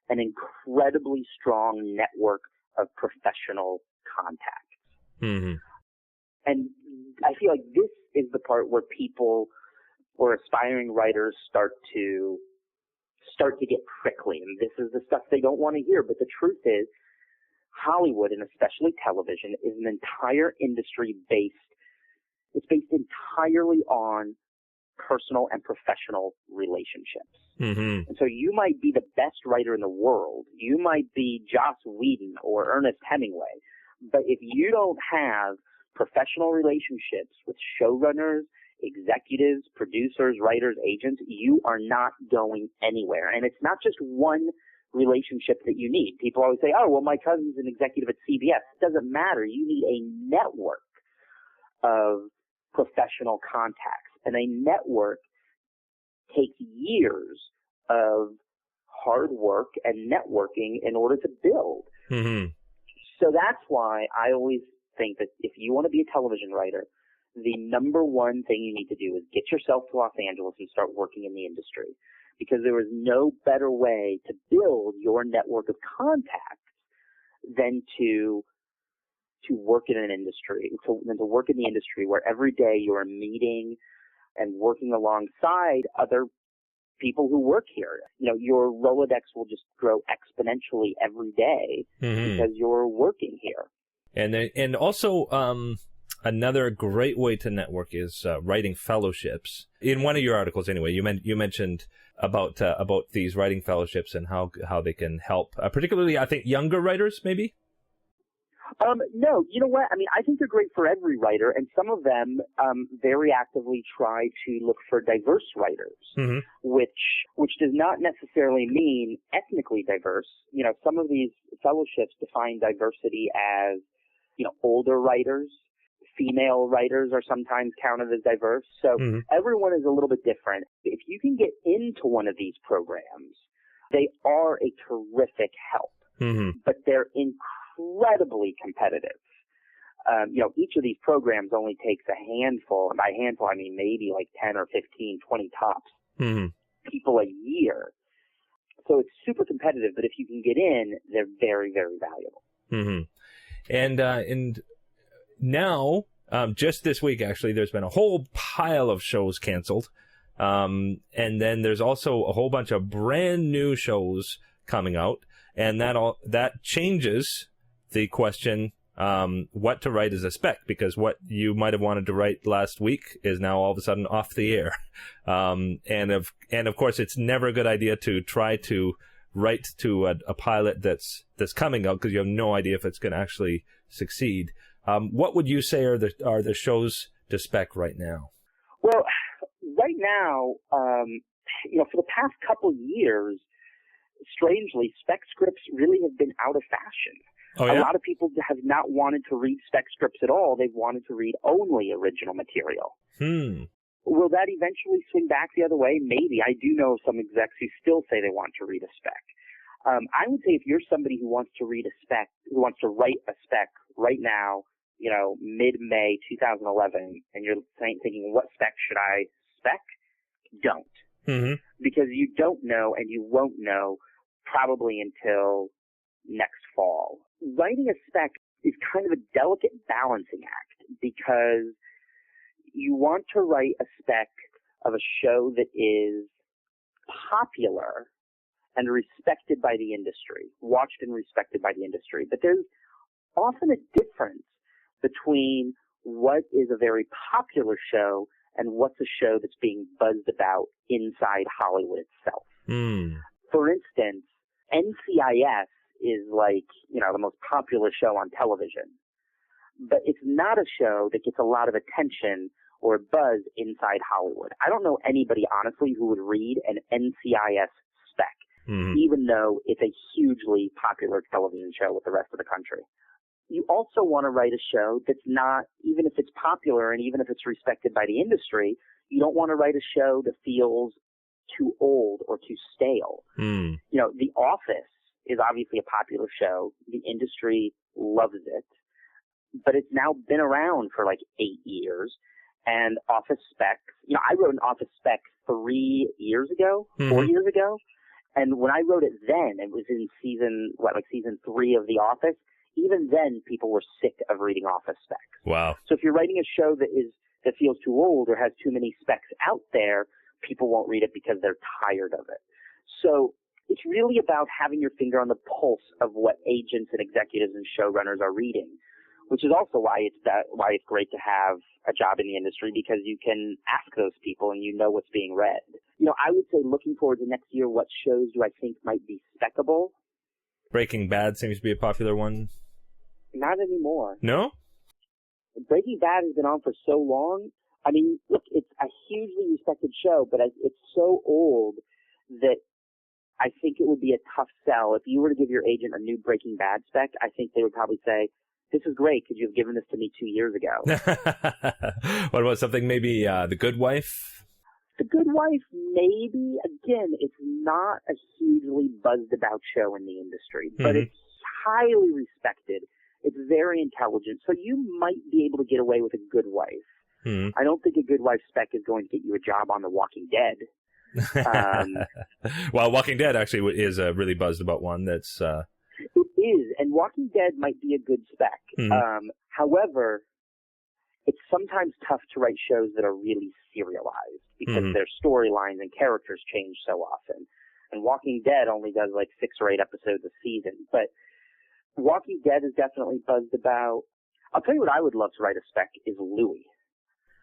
an incredibly strong network of professional contacts. Mm-hmm. And I feel like this is the part where people or aspiring writers start to get prickly. And this is the stuff they don't want to hear. But the truth is, Hollywood, and especially television, is an entire industry based entirely on personal and professional relationships. Mm-hmm. And so you might be the best writer in the world. You might be Joss Whedon or Ernest Hemingway. But if you don't have professional relationships with showrunners, executives, producers, writers, agents, you are not going anywhere. And it's not just one relationship that you need. People always say, oh, well, my cousin's an executive at CBS. It doesn't matter. You need a network of professional contacts. And a network takes years of hard work and networking in order to build. Mm-hmm. So that's why I always think that if you want to be a television writer, the number one thing you need to do is get yourself to Los Angeles and start working in the industry, because there is no better way to build your network of contacts than to work in an industry, than to work in the industry where every day you are meeting and working alongside other people who work here. Your Rolodex will just grow exponentially every day because you're working here. And also, another great way to network is writing fellowships. In one of your articles, anyway, you mentioned about these writing fellowships and how they can help, particularly, I think, younger writers, maybe? No, you know what? I mean, I think they're great for every writer, and some of them very actively try to look for diverse writers, Mm-hmm. which does not necessarily mean ethnically diverse. You know, some of these fellowships define diversity as, you know, older writers. Female writers are sometimes counted as diverse. So Mm-hmm. everyone is a little bit different. If you can get into one of these programs, they are a terrific help, Mm-hmm. but they're incredibly competitive. You know, each of these programs only takes a handful, and by handful I mean maybe like 10 or 15, 20 tops Mm-hmm. people a year. So it's super competitive, but if you can get in, they're very, very valuable. Mm-hmm. And now, just this week, actually, there's been a whole pile of shows canceled. And then there's also a whole bunch of brand new shows coming out. And that changes the question, what to write as a spec, because what you might have wanted to write last week is now all of a sudden off the air. And of course, it's never a good idea to try to write to a pilot that's coming out, because you have no idea if it's going to actually succeed. What would you say are the shows to spec right now? Well, right now, you know, for the past couple years, strangely, spec scripts really have been out of fashion. Oh, yeah? A lot of people have not wanted to read spec scripts at all. They've wanted to read only original material. Will that eventually swing back the other way? Maybe. I do know some execs who still say they want to read a spec. I would say if you're somebody who wants to read a spec, who wants to write a spec right now, you know, mid-May 2011, and you're thinking, what spec should I spec? Don't. Mm-hmm. Because you don't know, and you won't know probably until next fall. Writing a spec is kind of a delicate balancing act, because you want to write a spec of a show that is popular and respected by the industry, watched and respected by the industry. But there's often a difference between what is a very popular show and what's a show that's being buzzed about inside Hollywood itself. For instance, NCIS is like, you know, the most popular show on television, but it's not a show that gets a lot of attention or buzz inside Hollywood. I don't know anybody, honestly, who would read an NCIS spec, even though it's a hugely popular television show with the rest of the country. You also want to write a show that's not, even if it's popular and even if it's respected by the industry, you don't want to write a show that feels too old or too stale. You know, The Office is obviously a popular show. The industry loves it, but it's now been around for like 8 years. And Office Spec, you know, I wrote an Office Spec 3 years ago, 4 years ago. And when I wrote it then, it was in season 3 of The Office. Even then, people were sick of reading Office specs. Wow. So if you're writing a show that feels too old or has too many specs out there, people won't read it because they're tired of it. So it's really about having your finger on the pulse of what agents and executives and showrunners are reading, which is also why it's great to have a job in the industry, because you can ask those people and you know what's being read. You know, I would say looking forward to next year, what shows do I think might be speccable? Breaking Bad seems to be a popular one. Not anymore. No? Breaking Bad has been on for so long. I mean, look, it's a hugely respected show, but it's so old that I think it would be a tough sell. If you were to give your agent a new Breaking Bad spec, I think they would probably say, this is great. Could you have given this to me 2 years ago? What about something maybe The Good Wife? The Good Wife, maybe. Again, it's not a hugely buzzed about show in the industry, but it's highly respected. It's very intelligent, so you might be able to get away with a Good Wife. I don't think a Good Wife spec is going to get you a job on The Walking Dead. Well, Walking Dead actually is a really buzzed about one that's... It is, and Walking Dead might be a good spec. However, it's sometimes tough to write shows that are really serialized because their storylines and characters change so often. And Walking Dead only does like 6 or 8 episodes a season, but Walking Dead is definitely buzzed about. I'll tell you what I would love to write a spec is Louie.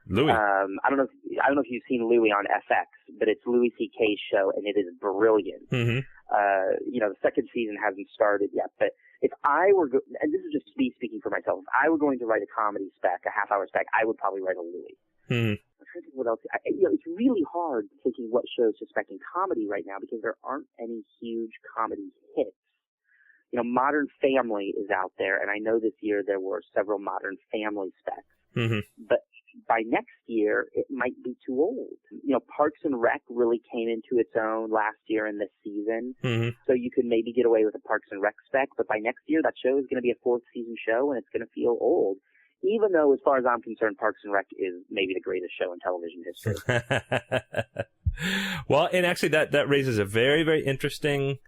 Louie. I don't know if you've seen Louie on FX, but it's Louis C.K.'s show, and it is brilliant. You know, the second season hasn't started yet, but if I were, and this is just me speaking for myself, if I were going to write a comedy spec, a half-hour spec, I would probably write a Louis. I'm trying to think what else. It's really hard thinking what shows to spec in comedy right now because there aren't any huge comedy hits. Modern Family is out there, and I know this year there were several Modern Family specs. But by next year, it might be too old. Parks and Rec really came into its own last year in this season. So you could maybe get away with a Parks and Rec spec, but by next year, that show is going to be a fourth season show, and it's going to feel old. Even though, as far as I'm concerned, Parks and Rec is maybe the greatest show in television history. Well, and actually that raises a very, very interesting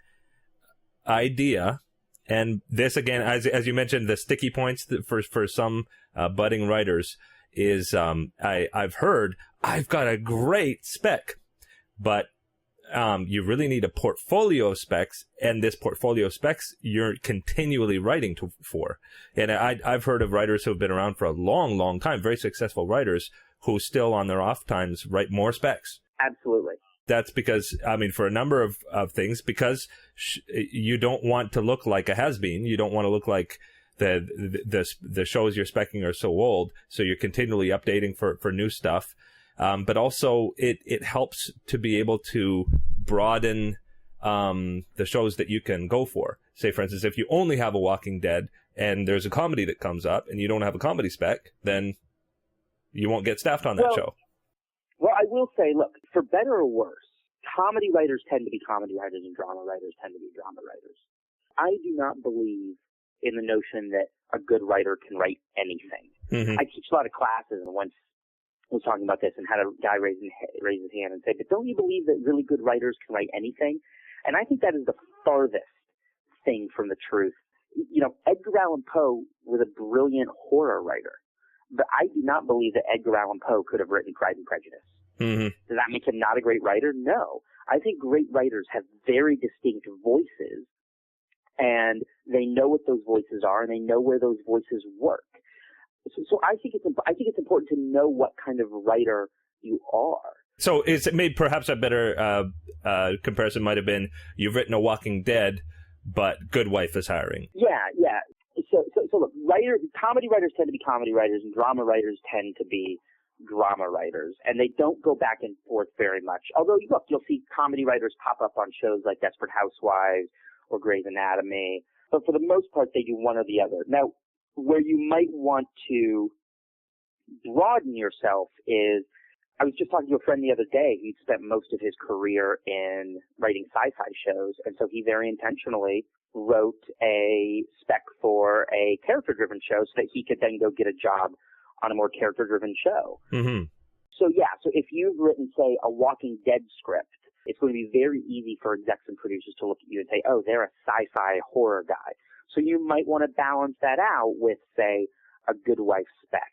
idea. And this, again, as you mentioned, the sticky points for some budding writers is I've heard, I've got a great spec, but you really need a portfolio of specs, and this portfolio of specs you're continually writing for. And I've heard of writers who have been around for a long, long time, very successful writers, who still on their off times write more specs. Absolutely. That's because, for a number of things, because you don't want to look like a has-been. You don't want to look like the shows you're speccing are so old, so you're continually updating for new stuff. But also it helps to be able to broaden the shows that you can go for. Say, for instance, if you only have a Walking Dead and there's a comedy that comes up and you don't have a comedy spec, then you won't get staffed on that show. Well, I will say, look, for better or worse, comedy writers tend to be comedy writers and drama writers tend to be drama writers. I do not believe in the notion that a good writer can write anything. I teach a lot of classes, and once I was talking about this and had a guy raise his hand and say, but don't you believe that really good writers can write anything? And I think that is the farthest thing from the truth. Edgar Allan Poe was a brilliant horror writer. But I do not believe that Edgar Allan Poe could have written Pride and Prejudice. Does that make him not a great writer? No. I think great writers have very distinct voices, and they know what those voices are, and they know where those voices work. So I think it's important to know what kind of writer you are. So it's made perhaps a better comparison might have been you've written a Walking Dead, but Good Wife is hiring. Yeah. So look, comedy writers tend to be comedy writers, and drama writers tend to be drama writers, and they don't go back and forth very much. Although, look, you'll see comedy writers pop up on shows like Desperate Housewives or Grey's Anatomy, but for the most part, they do one or the other. Now, where you might want to broaden yourself is, I was just talking to a friend the other day. He'd spent most of his career in writing sci-fi shows, and so he very intentionally wrote a spec for a character-driven show so that he could then go get a job on a more character-driven show. So if you've written, say, a Walking Dead script, it's going to be very easy for execs and producers to look at you and say, oh, they're a sci-fi horror guy. So you might want to balance that out with, say, a Good Wife spec.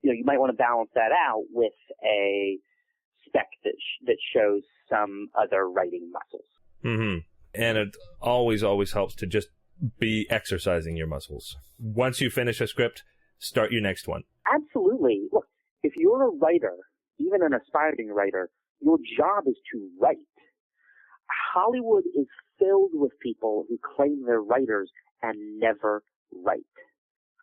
You might want to balance that out with a spec that shows some other writing muscles. And it always helps to just be exercising your muscles. Once you finish a script, start your next one. Absolutely. Look, if you're a writer, even an aspiring writer, your job is to write. Hollywood is filled with people who claim they're writers and never write.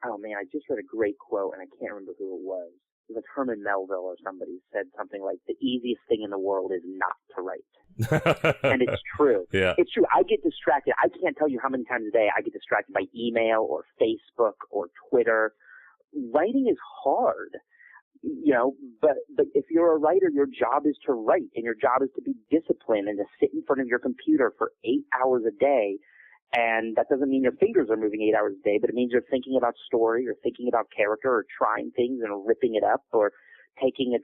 Oh man, I just read a great quote, and I can't remember who it was. It was Herman Melville or somebody said something like, the easiest thing in the world is not to write. And it's true. Yeah. It's true. I get distracted. I can't tell you how many times a day I get distracted by email or Facebook or Twitter. Writing is hard, but if you're a writer, your job is to write, and your job is to be disciplined and to sit in front of your computer for 8 hours a day. And that doesn't mean your fingers are moving 8 hours a day, but it means you're thinking about story, or thinking about character, or trying things and ripping it up, or taking your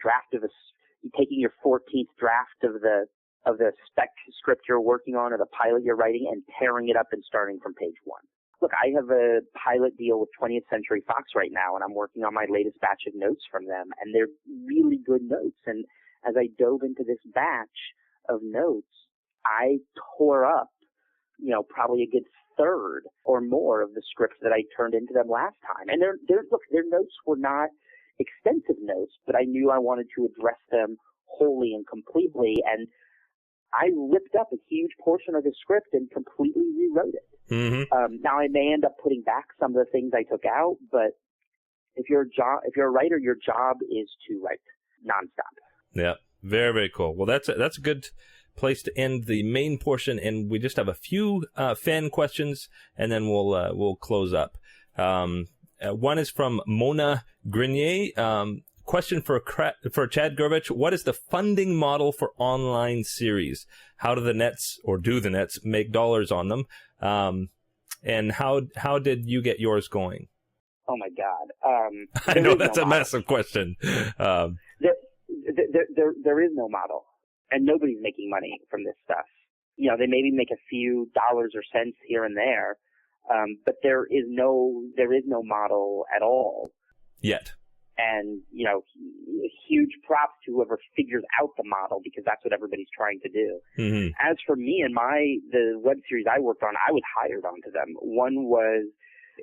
14th draft of the spec script you're working on, or the pilot you're writing, and tearing it up and starting from page 1. Look, I have a pilot deal with 20th Century Fox right now, and I'm working on my latest batch of notes from them, and they're really good notes. And as I dove into this batch of notes, I tore up, probably a good third or more of the scripts that I turned into them last time. And their notes were not extensive notes, but I knew I wanted to address them wholly and completely, and I ripped up a huge portion of the script and completely rewrote it. Now I may end up putting back some of the things I took out, but if you're a writer, your job is to write nonstop. Yeah, very, very cool. Well, that's a good place to end the main portion, and we just have a few fan questions, and then we'll close up. One is from Mona Grenier. Question for Chad Gurwitch: what is the funding model for online series? How do the nets make dollars on them? And how did you get yours going? Oh my God! I know that's a massive question. There is no model, and nobody's making money from this stuff. You know, they maybe make a few dollars or cents here and there, but there is no model at all yet. And, you know, huge props to whoever figures out the model, because that's what everybody's trying to do. Mm-hmm. As for me and the web series I worked on, I was hired onto them. One was,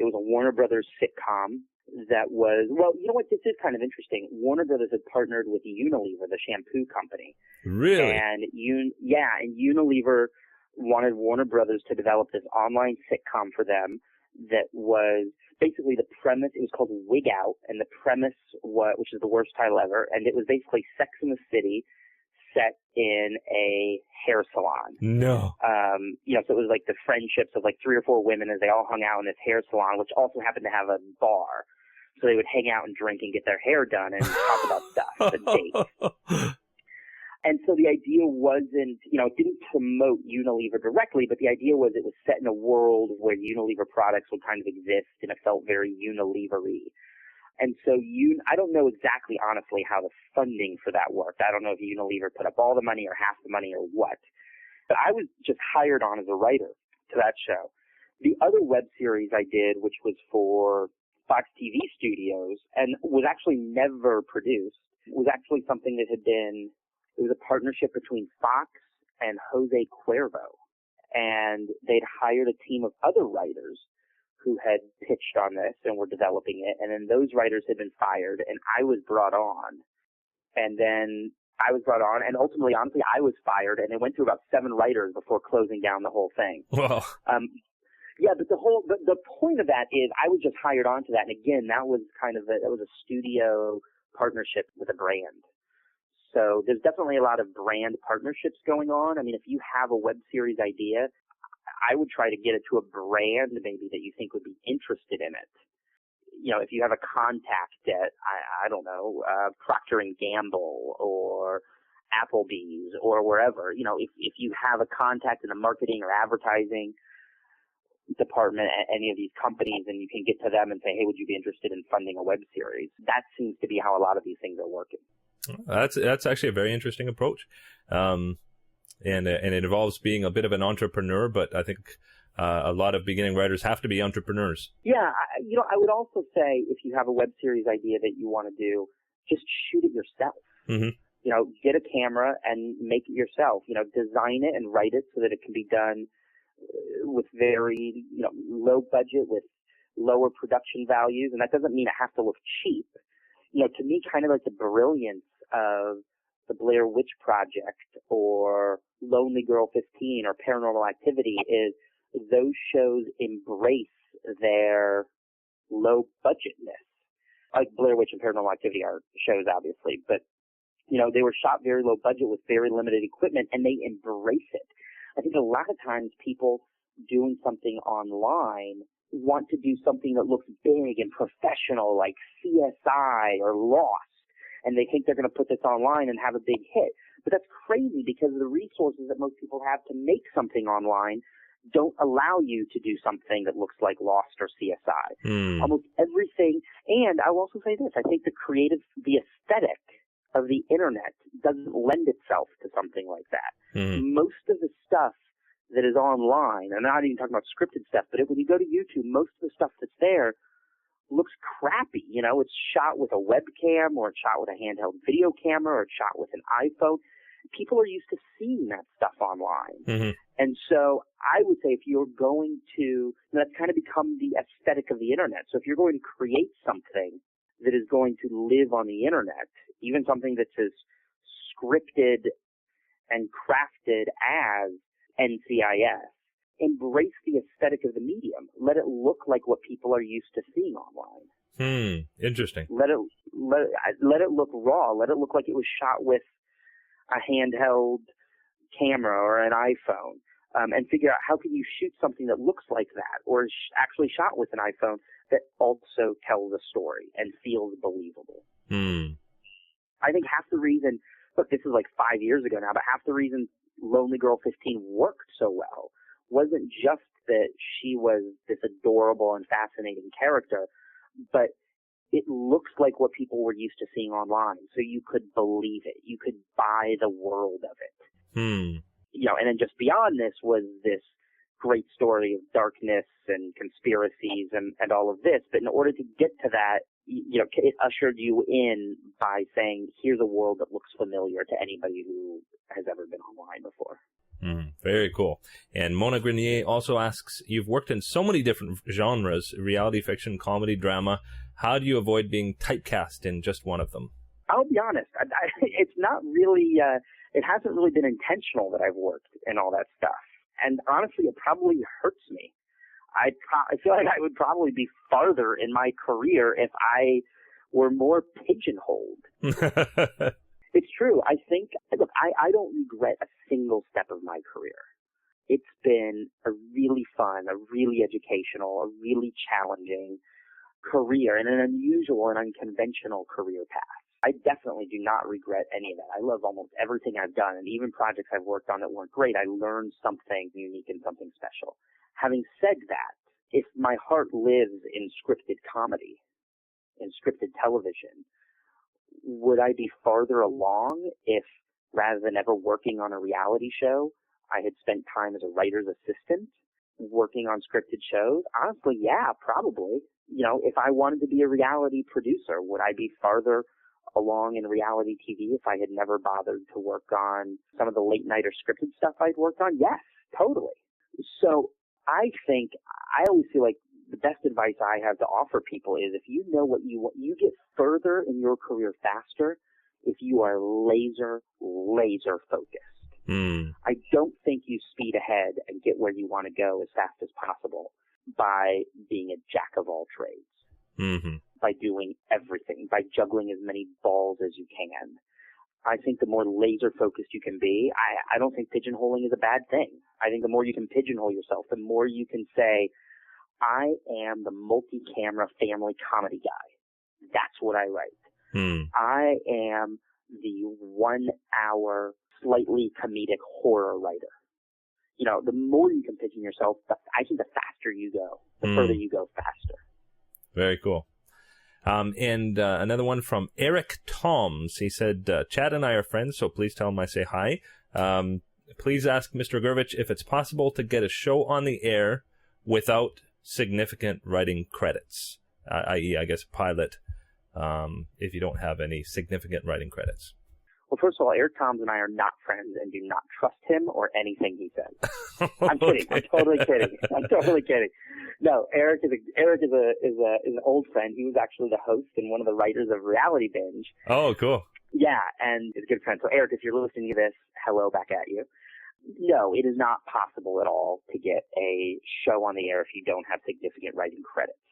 it was a Warner Brothers sitcom that was, well, you know what, this is kind of interesting. Warner Brothers had partnered with Unilever, the shampoo company. Really? And Unilever wanted Warner Brothers to develop this online sitcom for them that was basically the premise. It was called Wig Out, and the premise which is the worst title ever, and it was basically Sex in the City set in a hair salon. No. You know, so it was like the friendships of like 3 or 4 women as they all hung out in this hair salon, which also happened to have a bar. So they would hang out and drink and get their hair done and talk about stuff and date. And so the idea wasn't, you know, it didn't promote Unilever directly, but the idea was it was set in a world where Unilever products would kind of exist, and it felt very Unilever-y. And so I don't know exactly, honestly, how the funding for that worked. I don't know if Unilever put up all the money or half the money or what. But I was just hired on as a writer to that show. The other web series I did, which was for Fox TV Studios and was actually never produced, was actually something that had been... It was a partnership between Fox and Jose Cuervo, and they'd hired a team of other writers who had pitched on this and were developing it, and then those writers had been fired, and I was brought on. And then I was brought on, and ultimately, honestly, I was fired, and it went through about 7 writers before closing down the whole thing. Wow. Yeah, but the point of that is I was just hired onto that, and again, that was a studio partnership with a brand. So there's definitely a lot of brand partnerships going on. I mean, if you have a web series idea, I would try to get it to a brand maybe that you think would be interested in it. You know, if you have a contact at, I don't know, Procter & Gamble or Applebee's or wherever, you know, if you have a contact in the marketing or advertising department at any of these companies, and you can get to them and say, hey, would you be interested in funding a web series? That seems to be how a lot of these things are working. That's actually a very interesting approach, and it involves being a bit of an entrepreneur. But I think a lot of beginning writers have to be entrepreneurs. Yeah, I would also say if you have a web series idea that you want to do, just shoot it yourself. Mm-hmm. You know, get a camera and make it yourself. You know, design it and write it so that it can be done with very low budget, with lower production values, and that doesn't mean it has to look cheap. You know, to me, kind of like the brilliance of the Blair Witch Project or Lonely Girl 15 or Paranormal Activity is those shows embrace their low budgetness. Like Blair Witch and Paranormal Activity are shows, obviously, but, you know, they were shot very low budget with very limited equipment, and they embrace it. I think a lot of times people doing something online want to do something that looks big and professional, like CSI or Lost, and they think they're going to put this online and have a big hit. But that's crazy, because the resources that most people have to make something online don't allow you to do something that looks like Lost or CSI. Almost everything, and I'll also say this, I think the aesthetic of the internet doesn't lend itself to something like that. Most of the stuff that is online, and I'm not even talking about scripted stuff, but when you go to YouTube, most of the stuff that's there looks crappy. You know, it's shot with a webcam, or it's shot with a handheld video camera, or it's shot with an iPhone. People are used to seeing that stuff online. Mm-hmm. And so I would say if you're going to, that's kind of become the aesthetic of the internet. So if you're going to create something that is going to live on the internet, even something that's as scripted and crafted as NCIS, embrace the aesthetic of the medium. Let it look like what people are used to seeing online. Interesting. Let it look raw. Let it look like it was shot with a handheld camera or an iPhone, and figure out how can you shoot something that looks like that or is actually shot with an iPhone that also tells a story and feels believable. I think half the reason, look, this is like 5 years ago now, but half the reason Lonely Girl 15 worked so well wasn't just that she was this adorable and fascinating character, but it looks like what people were used to seeing online, so you could believe it. You could buy the world of it. You know, and then just beyond this was this great story of darkness and conspiracies and all of this. But in order to get to that, you know, it ushered you in by saying, here's a world that looks familiar to anybody who has ever been online before. Very cool. And Mona Grenier also asks, you've worked in so many different genres, reality fiction, comedy, drama. How do you avoid being typecast in just one of them? I'll be honest. It's not really, it hasn't really been intentional that I've worked in all that stuff. And honestly, it probably hurts me. I feel like I would probably be farther in my career if I were more pigeonholed. It's true. I think, look, I don't regret a single step of my career. It's been a really fun, a really educational, a really challenging career and an unusual and unconventional career path. I definitely do not regret any of that. I love almost everything I've done, and even projects I've worked on that weren't great, I learned something unique and something special. Having said that, if my heart lives in scripted comedy, in scripted television, would I be farther along if, rather than ever working on a reality show, I had spent time as a writer's assistant working on scripted shows? Honestly, yeah, probably. You know, if I wanted to be a reality producer, would I be farther along in reality TV if I had never bothered to work on some of the late night or scripted stuff I'd worked on? Yes, totally. So I think, I always feel like the best advice I have to offer people is if you know what you want, you get further in your career faster if you are laser focused. I don't think you speed ahead and get where you want to go as fast as possible by being a jack of all trades, by doing everything, by juggling as many balls as you can. I think the more laser focused you can be, I don't think pigeonholing is a bad thing. I think the more you can pigeonhole yourself, the more you can say, I am the multi-camera family comedy guy. That's what I write. I am the 1 hour slightly comedic horror writer. You know, the more you can pigeon yourself, I think the faster you go, the further you go faster. Very cool. And another one from Eric Toms. He said, Chad and I are friends, so please tell him I say hi. Please ask Mr. Gurwitch if it's possible to get a show on the air without significant writing credits, i.e., I guess, pilot, if you don't have any significant writing credits. Well, first of all, Eric Toms and I are not friends and do not trust him or anything he says. I'm kidding. I'm totally kidding. No, Eric is an old friend. He was actually the host and one of the writers of Reality Binge. Oh, cool. Yeah, and he's a good friend. So, Eric, if you're listening to this, hello back at you. No, it is not possible at all to get a show on the air if you don't have significant writing credits.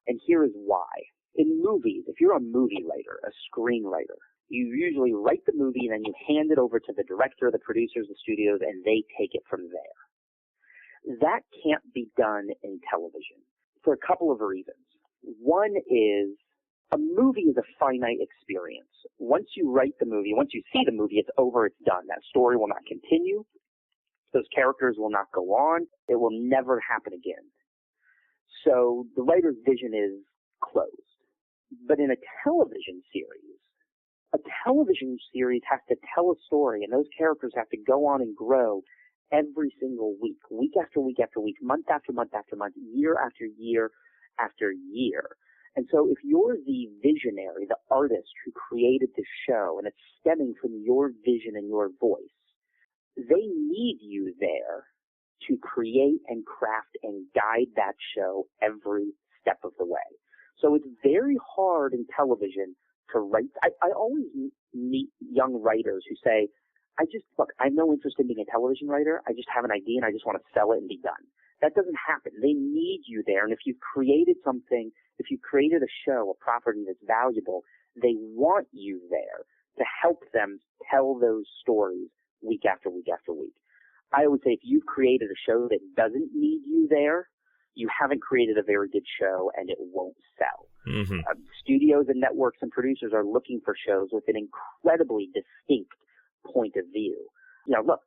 And here is why. In movies, if you're a movie writer, a screenwriter, you usually write the movie and then you hand it over to the director, the producers, the studios, and they take it from there. That can't be done in television for a couple of reasons. One is a movie is a finite experience. Once you write the movie, once you see the movie, it's over, it's done. That story will not continue. Those characters will not go on. It will never happen again. So the writer's vision is closed. But in a television series has to tell a story, and those characters have to go on and grow every single week, week after week after week, month after month after month, year after year after year. And so if you're the visionary, the artist who created the show, and it's stemming from your vision and your voice, they need you there to create and craft and guide that show every step of the way. So it's very hard in television to write. I always meet young writers who say, look, I have no interest in being a television writer. I just have an idea and I just want to sell it and be done. That doesn't happen. They need you there. And if you've created something, if you created a show, a property that's valuable, they want you there to help them tell those stories week after week after week. I would say if you've created a show that doesn't need you there, you haven't created a very good show and it won't sell. Mm-hmm. Studios and networks and producers are looking for shows with an incredibly distinct point of view. You know, look,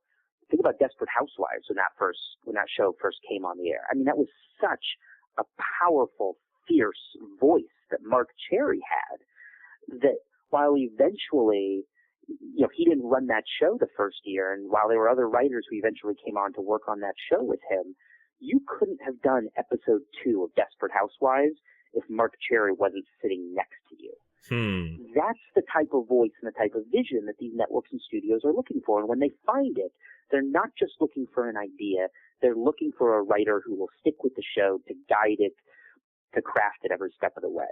think about Desperate Housewives when that show first came on the air. I mean, that was such a powerful, fierce voice that Mark Cherry had that while eventually, you know, he didn't run that show the first year, and while there were other writers who eventually came on to work on that show with him, you couldn't have done episode 2 of Desperate Housewives if Mark Cherry wasn't sitting next to you. That's the type of voice and the type of vision that these networks and studios are looking for. And when they find it, they're not just looking for an idea. They're looking for a writer who will stick with the show to guide it, to craft it every step of the way.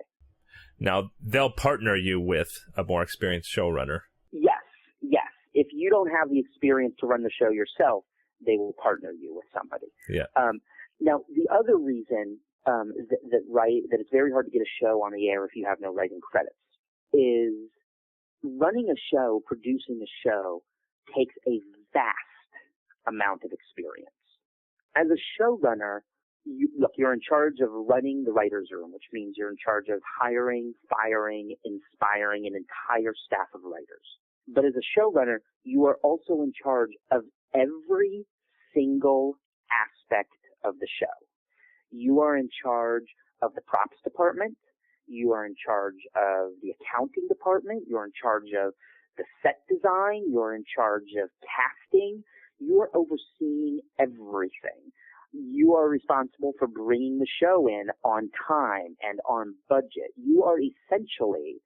Now, they'll partner you with a more experienced showrunner. Yes. If you don't have the experience to run the show yourself, they will partner you with somebody. Yeah. Now, the other reason that it's very hard to get a show on the air if you have no writing credits is running a show, producing a show, takes a vast amount of experience. As a showrunner, you're in charge of running the writer's room, which means you're in charge of hiring, firing, inspiring an entire staff of writers. But as a showrunner, you are also in charge of every single aspect of the show. You are in charge of the props department. You are in charge of the accounting department. You're in charge of the set design. You're in charge of casting. You are overseeing everything. You are responsible for bringing the show in on time and on budget. You are essentially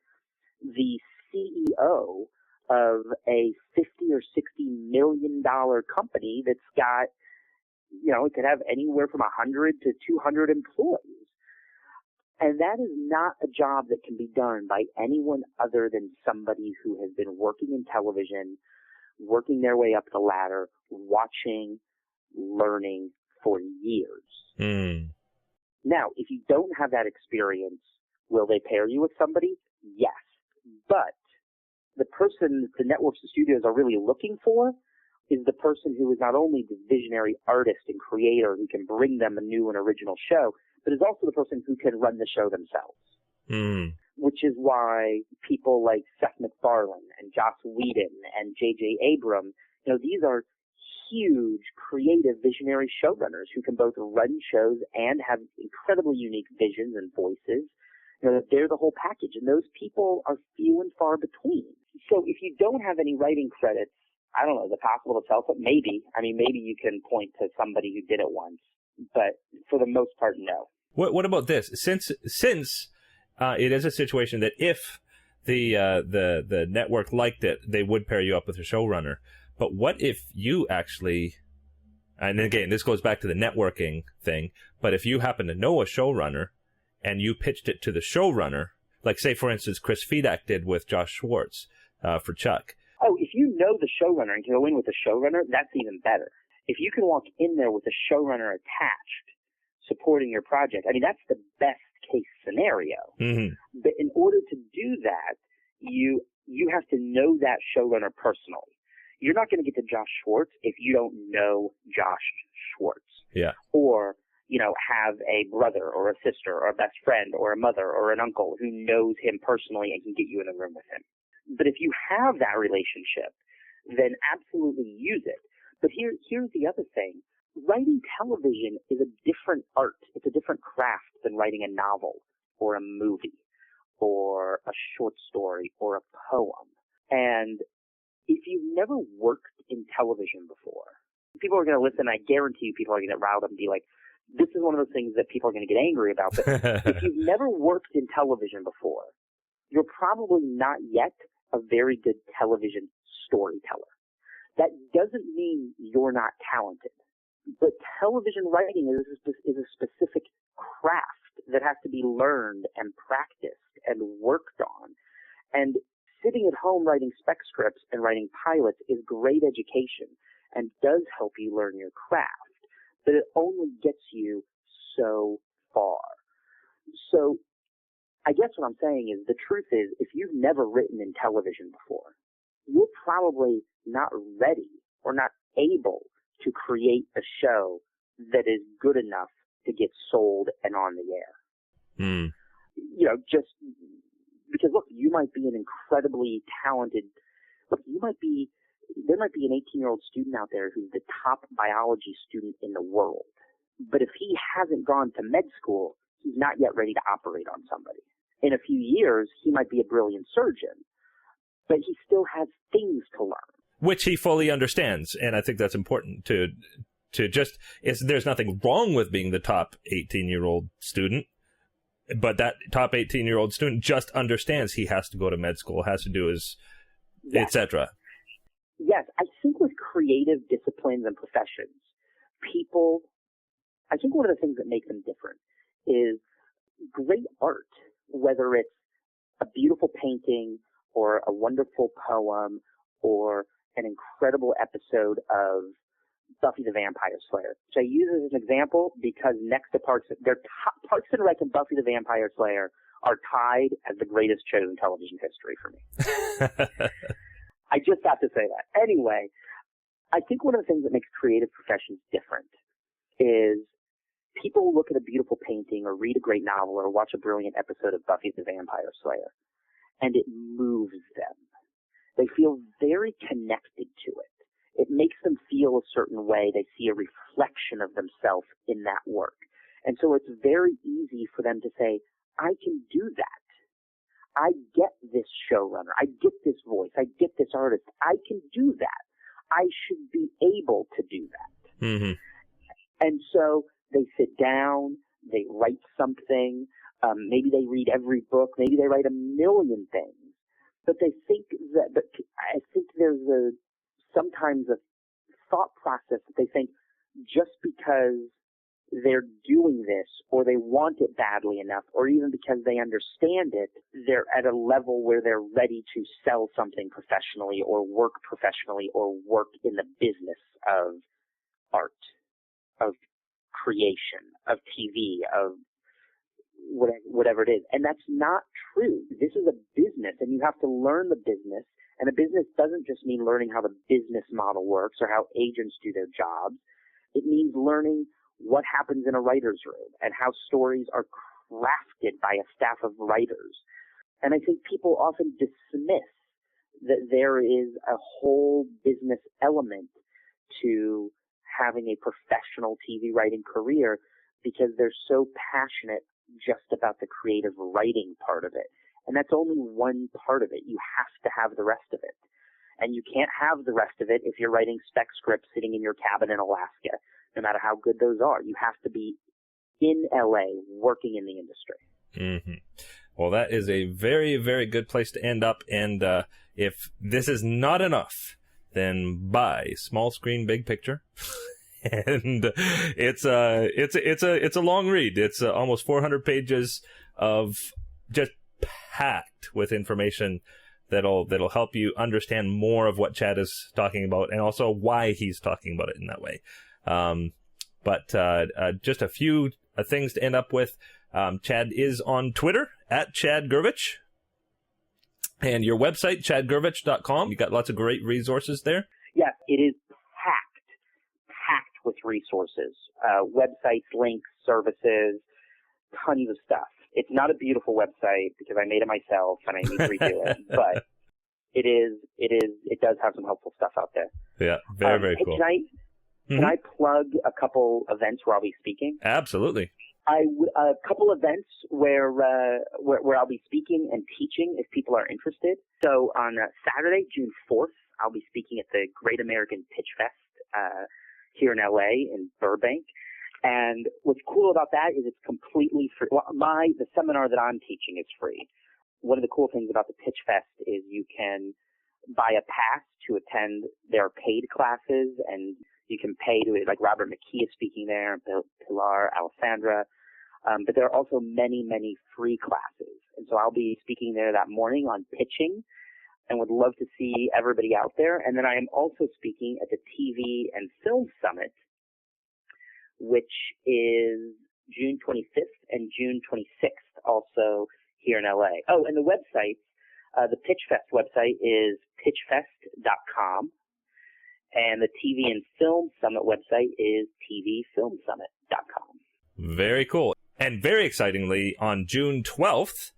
the CEO of a $50 or $60 million company that's got, you know, it could have anywhere from 100 to 200 employees. And that is not a job that can be done by anyone other than somebody who has been working in television, working their way up the ladder, watching, learning for years. Now, if you don't have that experience, will they pair you with somebody? Yes. But the person the networks and studios are really looking for is the person who is not only the visionary artist and creator who can bring them a new and original show, but is also the person who can run the show themselves. Which is why people like Seth MacFarlane and Joss Whedon and J.J. Abrams, you know, these are huge, creative, visionary showrunners who can both run shows and have incredibly unique visions and voices. You know, they're the whole package, and those people are few and far between. So if you don't have any writing credits, I don't know, is it possible to tell something? Maybe. I mean, maybe you can point to somebody who did it once, but for the most part, no. What about this? Since it is a situation that if the network liked it, they would pair you up with a showrunner. But what if you actually, and again, this goes back to the networking thing, but if you happen to know a showrunner and you pitched it to the showrunner, like say, for instance, Chris Fedak did with Josh Schwartz for Chuck. Oh, if you know the showrunner and can go in with the showrunner, that's even better. If you can walk in there with a showrunner attached, supporting your project, I mean, that's the best case scenario. But in order to do that, you have to know that showrunner personally. You're not going to get to Josh Schwartz if you don't know Josh Schwartz. Yeah. Or, you know, have a brother or a sister or a best friend or a mother or an uncle who knows him personally and can get you in the room with him. But if you have that relationship, then absolutely use it. But here's the other thing. Writing television is a different art. It's a different craft than writing a novel or a movie or a short story or a poem. And if you've never worked in television before, people are going to listen. I guarantee you people are going to get riled up and be like, this is one of those things that people are going to get angry about. But if you've never worked in television before, you're probably not yet a very good television storyteller. That doesn't mean you're not talented. But television writing is a specific craft that has to be learned and practiced and worked on. And sitting at home writing spec scripts and writing pilots is great education and does help you learn your craft, but it only gets you so far. So I guess what I'm saying is the truth is if you've never written in television before, you're probably not ready or not able to create a show that is good enough to get sold and on the air. Mm. You know, just because, look, you might be an incredibly talented, there might be an 18-year-old student out there who's the top biology student in the world. But if he hasn't gone to med school, he's not yet ready to operate on somebody. In a few years, he might be a brilliant surgeon, but he still has things to learn. Which he fully understands, and I think that's important to just, there's nothing wrong with being the top 18-year-old student, but that top 18-year-old student just understands he has to go to med school, has to do his, yes. etc. Yes, I think with creative disciplines and professions, I think one of the things that make them different is great art, whether it's a beautiful painting or a wonderful poem or an incredible episode of Buffy the Vampire Slayer, which I use as an example because next to Parks and Rec and Buffy the Vampire Slayer are tied as the greatest shows in television history for me. I just have to say that. Anyway, I think one of the things that makes creative professions different is people look at a beautiful painting or read a great novel or watch a brilliant episode of Buffy the Vampire Slayer, and it moves them. They feel very connected to it. It makes them feel a certain way. They see a reflection of themselves in that work. And so it's very easy for them to say, I can do that. I get this showrunner. I get this voice. I get this artist. I can do that. I should be able to do that. Mm-hmm. And so they sit down, they write something, maybe they read every book, maybe they write a million things, but I think there's sometimes a thought process that they think just because they're doing this or they want it badly enough or even because they understand it, they're at a level where they're ready to sell something professionally or work professionally or work in the business of art, of creation, of TV, of whatever it is. And that's not true. This is a business and you have to learn the business. And a business doesn't just mean learning how the business model works or how agents do their jobs. It means learning what happens in a writer's room and how stories are crafted by a staff of writers. And I think people often dismiss that there is a whole business element to having a professional TV writing career because they're so passionate just about the creative writing part of it. And that's only one part of it. You have to have the rest of it. And you can't have the rest of it if you're writing spec scripts sitting in your cabin in Alaska, no matter how good those are. You have to be in LA working in the industry. Mm-hmm. Well, that is a very, very good place to end up. And if this is not enough, then buy Small Screen Big Picture. And it's a long read. It's almost 400 pages of just packed with information that'll help you understand more of what Chad is talking about and also why he's talking about it in that way. But just a few things to end up with. Chad is on Twitter at Chad Gurwitch. And your website, chadgurwitch.com. You got lots of great resources there. Yeah, it is packed with resources, websites, links, services, tons of stuff. It's not a beautiful website because I made it myself and I need to redo it, but it does have some helpful stuff out there. Yeah, very cool. Can I plug a couple events where I'll be speaking? Absolutely. A couple events where I'll be speaking and teaching if people are interested. So on Saturday, June 4th, I'll be speaking at the Great American Pitch Fest here in LA in Burbank. And what's cool about that is it's completely free. Well, the seminar that I'm teaching is free. One of the cool things about the Pitch Fest is you can buy a pass to attend their paid classes, and you can pay to it. Like Robert McKee is speaking there, Pilar, Alessandra. But there are also many, many free classes. And so I'll be speaking there that morning on pitching. and would love to see everybody out there. And then I am also speaking at the TV and Film Summit, which is June 25th and June 26th, also here in LA. Oh, and the website, the PitchFest website is pitchfest.com, and the TV and Film Summit website is tvfilmsummit.com. Very cool. And very excitingly, on June 12th,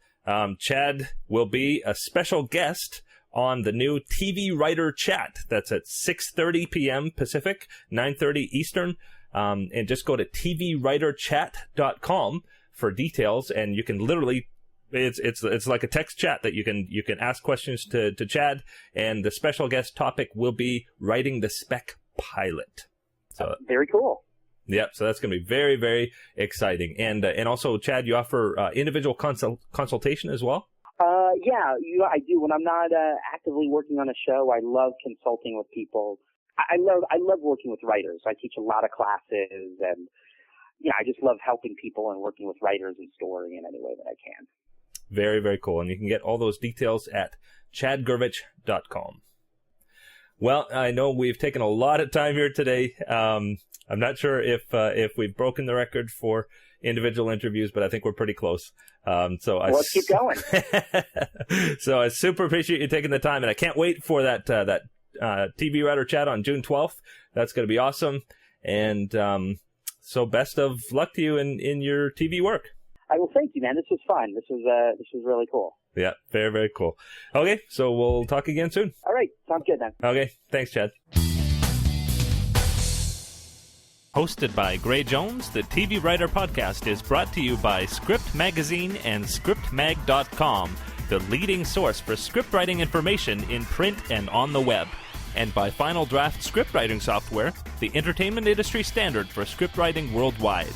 Chad will be a special guest on the new TV Writer Chat. That's at 6:30 p.m. Pacific, 9:30 Eastern. And just go to tvwriterchat.com for details, and you can literally, it's like a text chat that you can ask questions to Chad, and the special guest topic will be writing the Spec pilot. So very cool. Yeah, so that's going to be very, very exciting. And also, Chad, you offer individual consultation as well? Yeah, I do. When I'm not actively working on a show, I love consulting with people. I love working with writers. I teach a lot of classes, and I just love helping people and working with writers and story in any way that I can. Very, very cool. And you can get all those details at chadgurwitch.com. Well, I know we've taken a lot of time here today. I'm not sure if we've broken the record for individual interviews, but I think we're pretty close. Let's keep going. So I super appreciate you taking the time, and I can't wait for that TV Writer Chat on June 12th. That's going to be awesome. And so best of luck to you in your TV work. I will. Thank you, man. This was fun. This was really cool. Yeah, very, very cool. Okay, so we'll talk again soon. All right. Sounds good then. Okay. Thanks, Chad. Hosted by Gray Jones, the TV Writer Podcast is brought to you by Script Magazine and ScriptMag.com, the leading source for scriptwriting information in print and on the web. And by Final Draft scriptwriting software, the entertainment industry standard for scriptwriting worldwide.